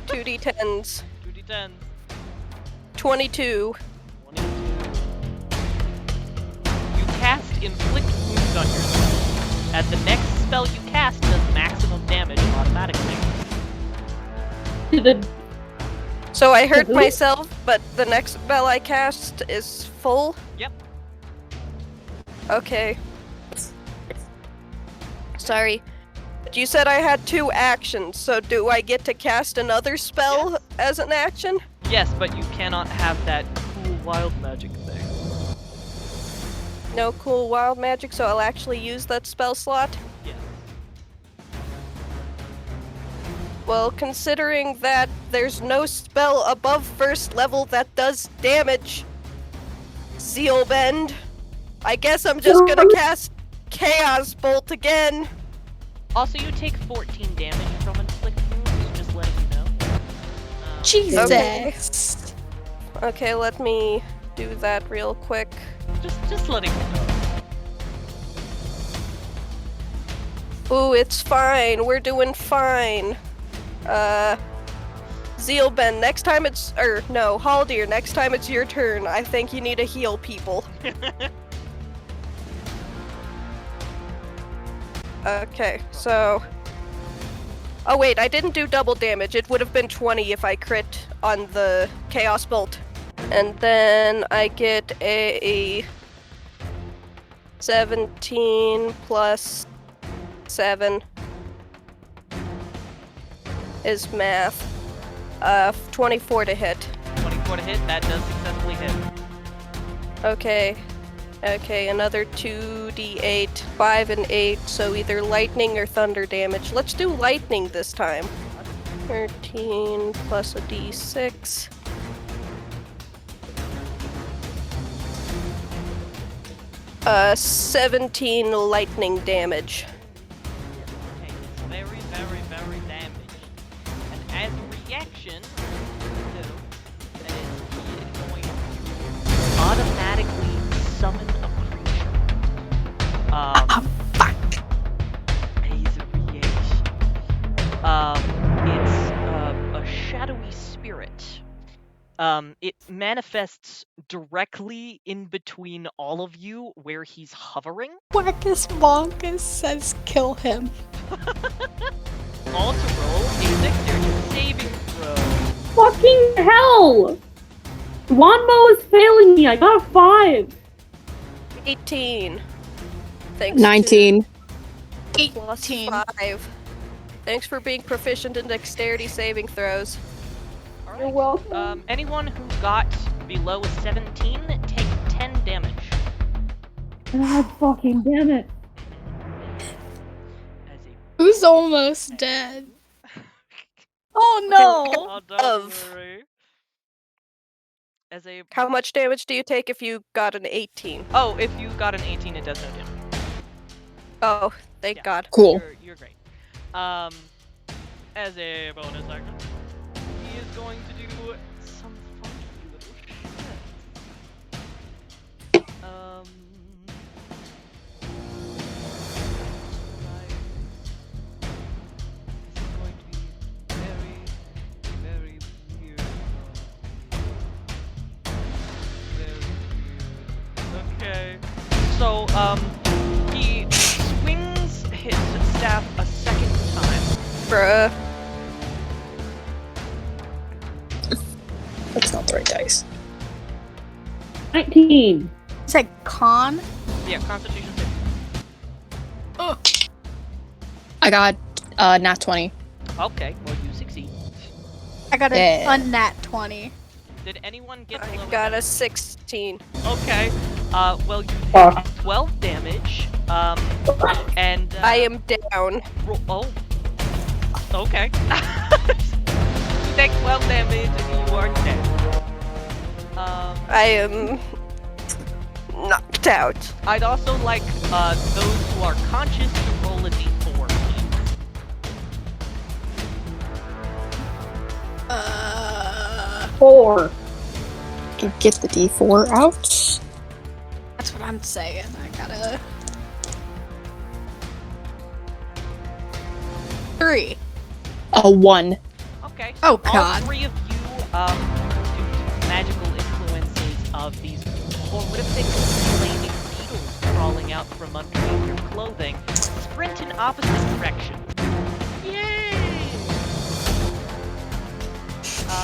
2d10s. 2d10. 22. 22. You cast Inflict Wounds on yourself, and the next spell you cast does maximum damage automatically. So I hurt myself, but the next spell I cast is full? Yep. Okay. Sorry. But you said I had 2 actions, so do I get to cast another spell as an action? Yes, but you cannot have that cool wild magic thing. No cool wild magic, so I'll actually use that spell slot? Yes. Well, considering that there's no spell above first level that does damage, Zeelbend, I guess I'm just gonna cast Chaos Bolt again. Also, you take 14 damage from inflict wounds, just letting you know. Jesus. Okay, let me do that real quick. Just letting you know. Ooh, it's fine. We're doing fine. Zeelbend, next time it's... no, Haldir, next time it's your turn. I think you need to heal people. Okay, so... Oh wait, I didn't do double damage. It would have been 20 if I crit on the Chaos Bolt. And then I get a 17 plus 7 is math. 24 to hit. 24 to hit, that does successfully hit. Okay. Okay, another 2d8, 5 and 8, so either lightning or thunder damage. Let's do lightning this time. 13 plus a d6. Uh, 17 lightning damage. Okay, it's very, very, very damaged. And as a reaction, that is, he is going to automatically summon a creature. Fuck. As a reaction. It's a shadowy spirit. It manifests directly in between all of you where he's hovering. Wackus Monkus says kill him. All to roll a dexterity saving throw. Fucking hell! Wanmo is failing me. I got a 5. 18. Thanks 19. to plus 5. Thanks for being proficient in dexterity saving throws. You're welcome. Anyone who got below a 17, take 10 damage. God fucking damn it. Who's almost dead? Oh no! Oh, don't worry. As a... How much damage do you take if you got an 18? Oh, if you got an 18, it does no damage. Oh, thank God. Cool. You're great. As a bonus action, he is going to do some funky little shit. This is going to be very, very weird. Very weird. Okay. So, he swings his staff a second time. Bruh. That's not the right dice. 19. It's like con? Yeah, Constitution Oh. I got nat 20. Okay, well you succeed. I got Yeah. a nat 20. Did anyone get I below got a 16. Okay. Well you take 12 damage. And I am down. Oh. Okay. You take 12 damage and you are dead. I am knocked out. I'd also like those who are conscious to roll a d4, please. 4. Can get the d4 out. That's what I'm saying. I gotta. 3. A 1. Okay. Oh, All God. 3 of you, due to magical influences of these horrific flaming needles crawling out from underneath your clothing, sprint in opposite direction. Yay!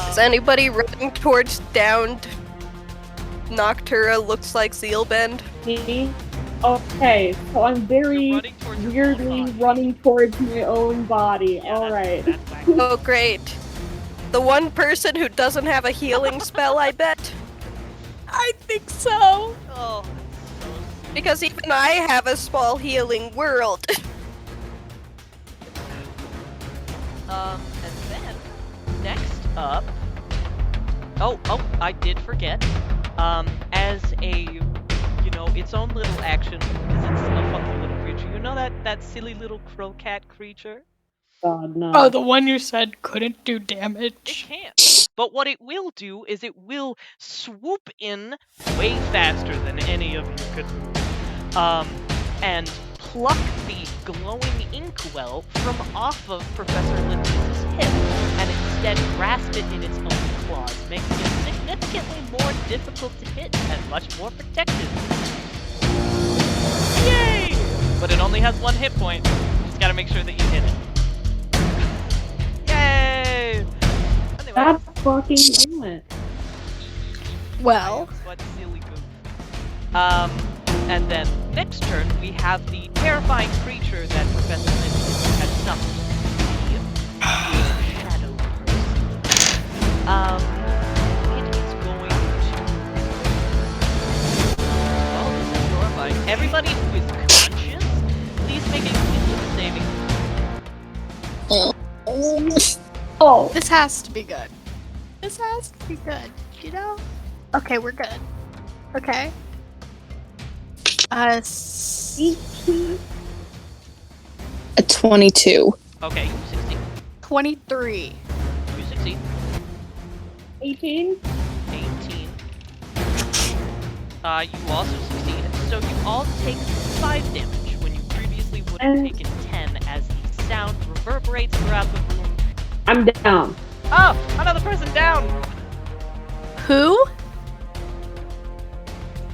Is anybody running towards downed Noctura looks like Zeelbend? Me? Okay, so I'm very weirdly running towards my own body. Alright. Oh, great. The one person who doesn't have a healing spell, I bet. I think so. Oh, Because even I have a small healing world. And then next up. Oh, I did forget. As a, its own little action, because it's a funky little creature. You know that silly little crow-cat creature? God, no. Oh, the one you said couldn't do damage. It can't. But what it will do is it will swoop in way faster than any of you could move. And pluck the glowing inkwell from off of Professor Linton's hip, and instead grasp it in its own claws, making it significantly more difficult to hit and much more protective. Yay! But it only has 1 hit point. Just gotta make sure that you hit it. Yay! Anyway. God fucking damn it. Well. What silly goof. And then next turn we have the terrifying creature that Professor Linton has summoned. The Shadow Person. It is going to. Well, this is horrifying. Everybody who is conscious, please make a wisdom saving. Oh. This has to be good. This has to be good, you know? Okay, we're good. Okay. 18. A 22. Okay, you succeed. 23. You succeed. 18. 18. You also succeed. So you all take 5 damage when you previously would have taken 10 as the sound reverberates throughout the room. I'm down. Oh, another person down. Who?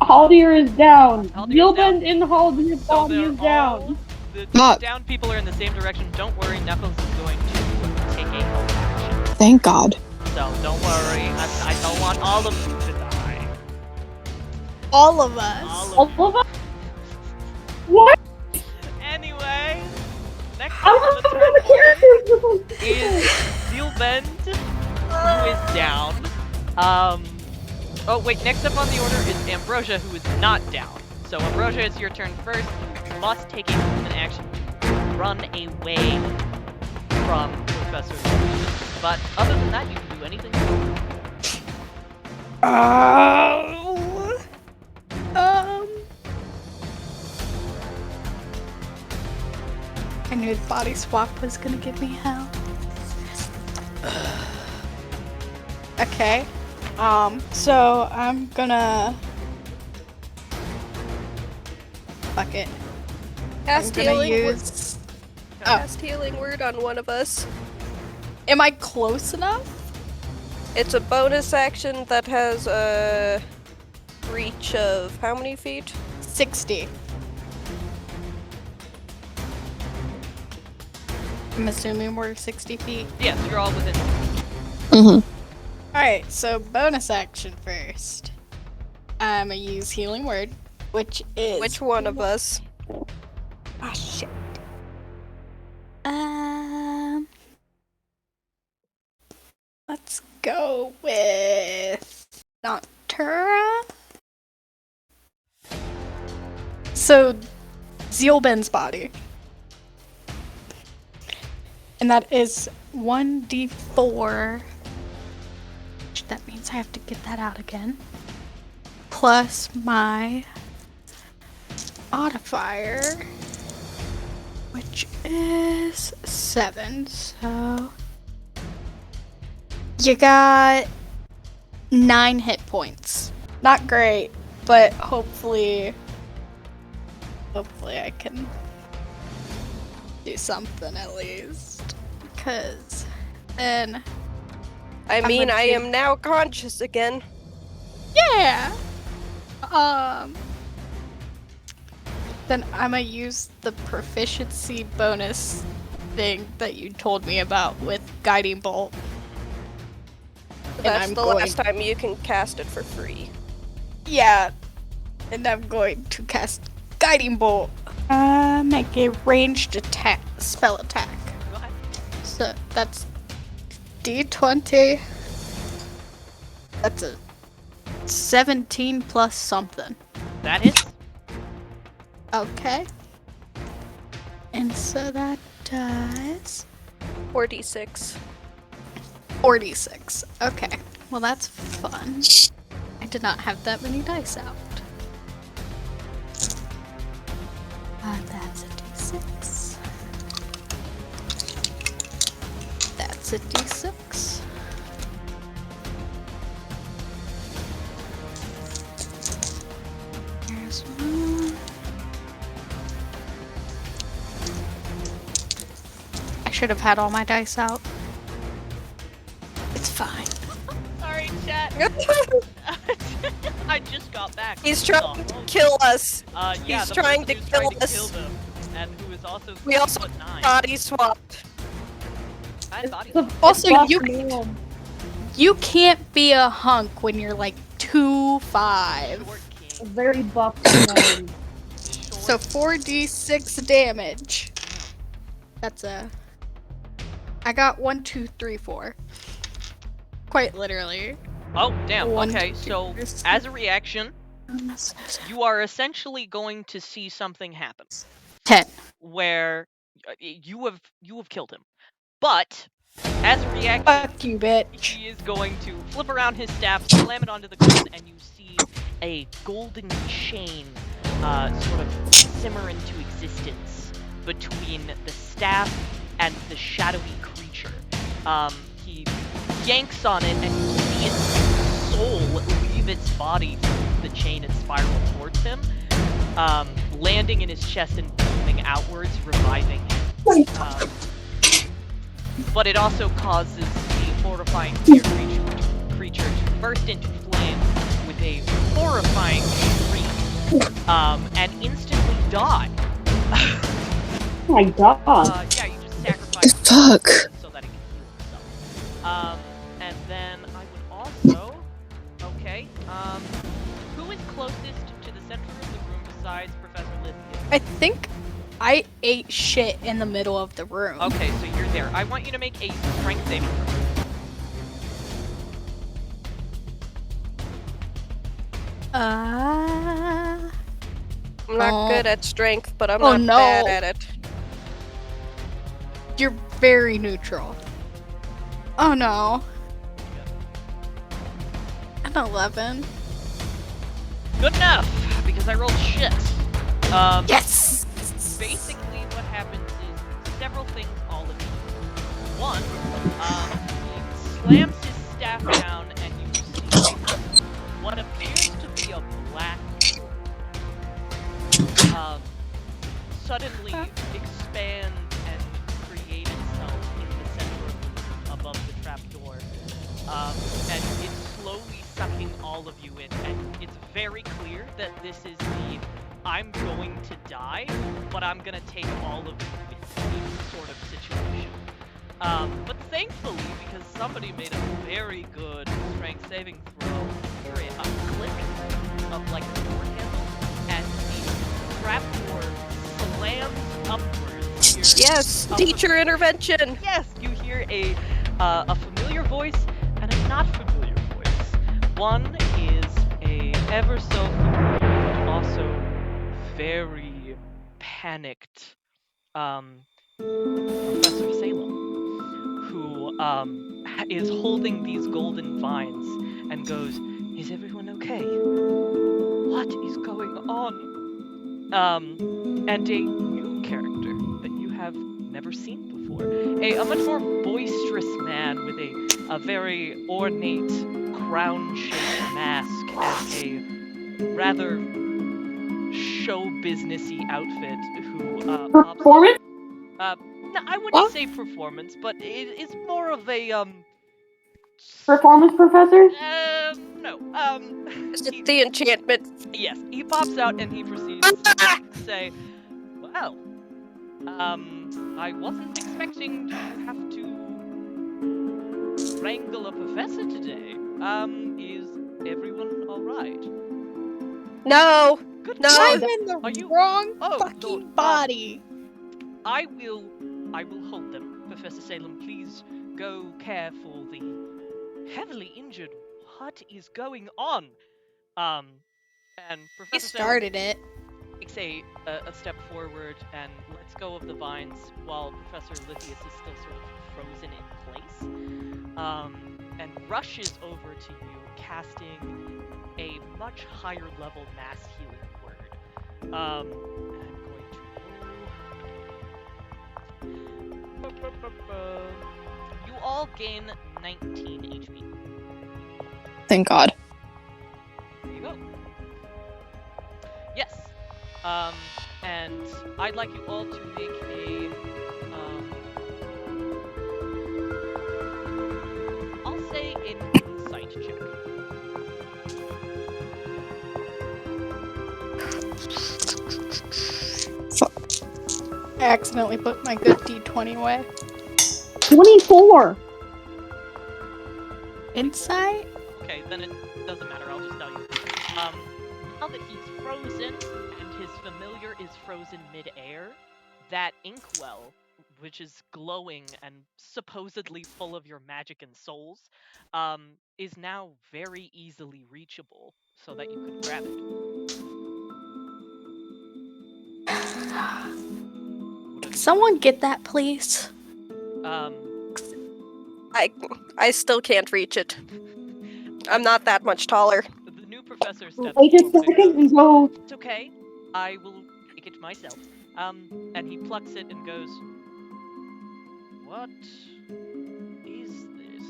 Haldir is down. Haldir is down. Zeelbend in Haldir's body is down. The down people are in the same direction. Don't worry, Knuckles is going to take a help action. Thank God. So don't worry. I don't want all of you to die. All of us. All of us? What? Anyway, next I'm on not the one of the turn characters. is Zeelbend, who is down. Oh wait, next up on the order is Ambrosia, who is not down. So Ambrosia, it's your turn first. You must take a movement action to run away from Professor Linton. But other than that, you can do anything you want. I knew the body swap was gonna give me hell. Okay. So I'm gonna... Fuck it. Cast I'm gonna healing use... Cast healing word on one of us. Am I close enough? It's a bonus action that has a reach of how many feet? 60. I'm assuming we're 60 feet. Yes, you're all within. Mm-hmm. Alright, so bonus action first. I'm gonna use healing word, which is... Which one of us? Ah, shit. Let's go with Noctura. So, Zeelbend's body. And that is 1d4. That means I have to get that out again. Plus my modifier, which is 7. So you got 9 hit points. Not great, but hopefully I can do something at least. Because then I am now conscious again. Yeah. Then I'm gonna use the proficiency bonus thing that you told me about with guiding bolt. That's I'm the going... last time you can cast it for free. Yeah. And I'm going to cast Guiding Bolt. Make a ranged attack, spell attack. Go ahead. So that's D20. That's a 17 plus something. That hits. Okay. And so that does 4d6. 46. Okay. Well, that's fun. I did not have that many dice out. That's a d6. That's a d6. Here's one. I should have had all my dice out. It's fine. Sorry, chat. I just got back. He's trying to kill us. Yeah, He's the trying person to who's kill trying to us. kill them, and who is also We also 6'9". body swapped. Body Also, you can't be a hunk when you're like 2'5". Very buff man. So 4d6 damage. That's a... I got 1, 2, 3, 4. Quite literally. Oh, damn. 1, Okay, 2, so 3, as a reaction, you are essentially going to see something happen. 10. Where you have killed him. But as a reaction, fuck you, bitch. He is going to flip around his staff, slam it onto the ground, and you see a golden chain sort of simmer into existence between the staff and the shadowy creature. He yanks on it, and you see its soul leave its body through the chain and spiral towards him, landing in his chest and booming outwards, reviving him. But it also causes the horrifying creature to burst into flame with a horrifying shriek, and instantly die. Oh my god. Yeah, you just sacrifice Fuck. so that it can heal itself. And then I would also... Okay, who is closest to the center of the room besides Professor Lithia? I think I ate shit in the middle of the room. Okay, so you're there. I want you to make a strength saving throw. I'm not good at strength, but I'm Oh, not no. bad at it. You're very neutral. Oh no. An 11. Good enough, because I rolled shit. Yes! Basically, what happens is several things all of you. One, he slams his staff down, and you see what appears to be a black suddenly expand and create itself in the center above the trapdoor. And it's slowly sucking all of you in, and it's very clear that this is the I'm going to die, but I'm gonna take all of you with me sort of situation. But thankfully, because somebody made a very good strength saving throw, hear a click of like a door handle, and the trapdoor slams upwards. Yes, teacher intervention. Yes, you hear a familiar voice and a not familiar voice. One is a ever so familiar, but also very panicked Professor Salem, who is holding these golden vines and goes, "Is everyone okay? What is going on?" And a new character that you have never seen before. A much more boisterous man with a very ornate crown-shaped mask and a rather show businessy outfit who Performance? No, I wouldn't say performance, but it's more of a Performance professor? No. Is it the enchantment? Yes, he pops out and he proceeds to say, "Well, I wasn't expecting to have to wrangle a professor today. Is everyone alright? No! Good No! I'm God. in the Are you- wrong Oh, fucking Lord, body. I will hold them. Professor Salem, please go care for the heavily injured. What is going on? And He Professor started it. takes a step forward and lets go of the vines while Professor Lithius is still sort of frozen in place. And rushes over to you, casting a much higher level mass healing word. And I'm going to. You all gain 19 HP. Thank God. There you go. Yes. And I'd like you all to make a, I'll say an insight check. I accidentally put my good D20 away. 24! Insight? Okay, then it doesn't matter, I'll just tell you. Now that he's frozen, and his familiar is frozen mid-air, that inkwell, which is glowing and supposedly full of your magic and souls, is now very easily reachable, so that you could grab it. Can someone get that, please? I still can't reach it. I'm not that much taller. The new professor steps Wait a forward second and goes, go. "It's okay, I will take it myself." And he plucks it and goes, "What is this?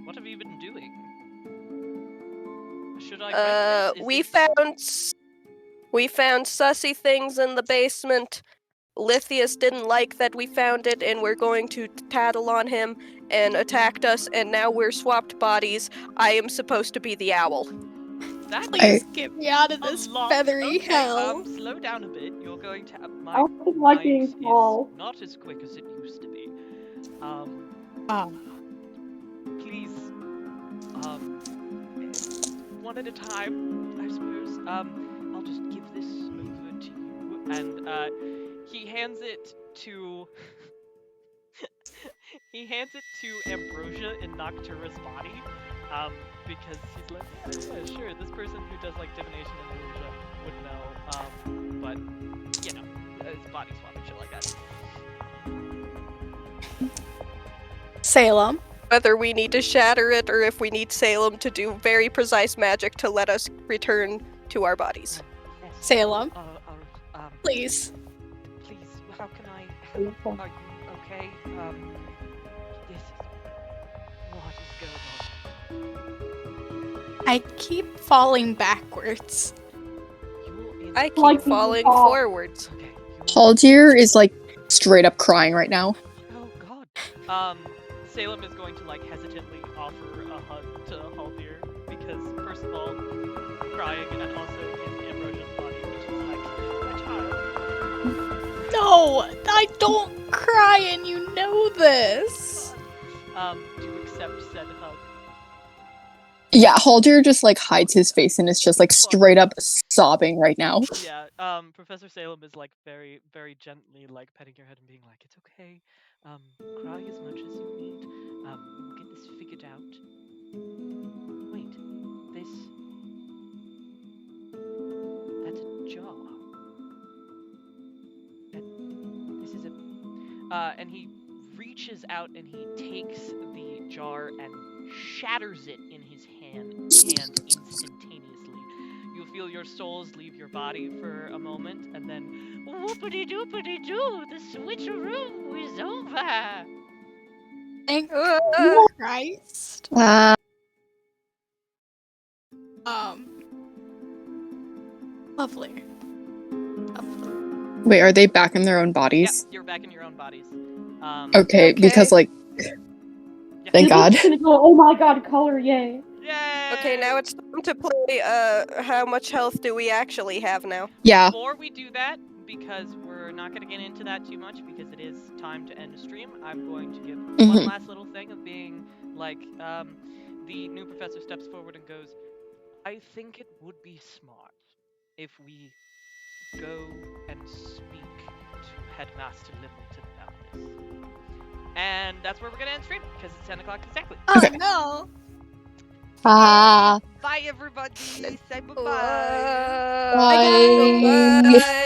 What have you been doing? Should I write this? We found sussy things in the basement. Lithius didn't like that we found it, and we're going to tattle on him, and attacked us, and now we're swapped bodies. I am supposed to be the owl. Please get me out of this feathery hell. Slow down a bit. You're going to have I don't like being tall. not as quick as it used to be. Please, one at a time, I suppose. I'll just give this over to you, and he hands it to. He hands it to Ambrosia in Noctura's body, because he's like, yeah, sure, this person who does like divination and illusion would know, but you know, it's body swap and shit like that. Salem. Whether we need to shatter it or if we need Salem to do very precise magic to let us return to our bodies. Salem. Please. Please, how can I help? Are you okay? This is... What is going on? I keep falling backwards. I keep falling forwards. Haldir is like straight up crying right now. Oh god. Salem is going to like hesitantly offer a hug to Haldir because first of all, crying and also in Ambrosia's body, which is like my child. No, I don't cry and you know this. Do you accept said hug? Yeah, Haldir just like hides his face and is just like straight up sobbing right now. Yeah, Professor Salem is like very, very gently like petting your head and being like, it's okay. Cry as much as you need. We'll get this figured out. Wait, that's a jar. This is a, and he reaches out and he takes the jar and shatters it in his hand instantaneously. You feel your souls leave your body for a moment, and then whoopity-doopity-doo, the switcheroo is over! Thank Christ. Lovely. Wait, are they back in their own bodies? Yep, you're back in your own bodies. Okay, because like, thank God. Gonna go, oh my god, color, yay. Okay, now it's time to play, how much health do we actually have now? Yeah. Before we do that, because we're not going to get into that too much because it is time to end the stream, I'm going to give one last little thing of being like, the new professor steps forward and goes, I think it would be smart if we go and speak to Headmaster Limbleton about this. And that's where we're going to end stream because it's 10 o'clock exactly. Oh no! Bye everybody. Say bye-bye. Bye. Bye.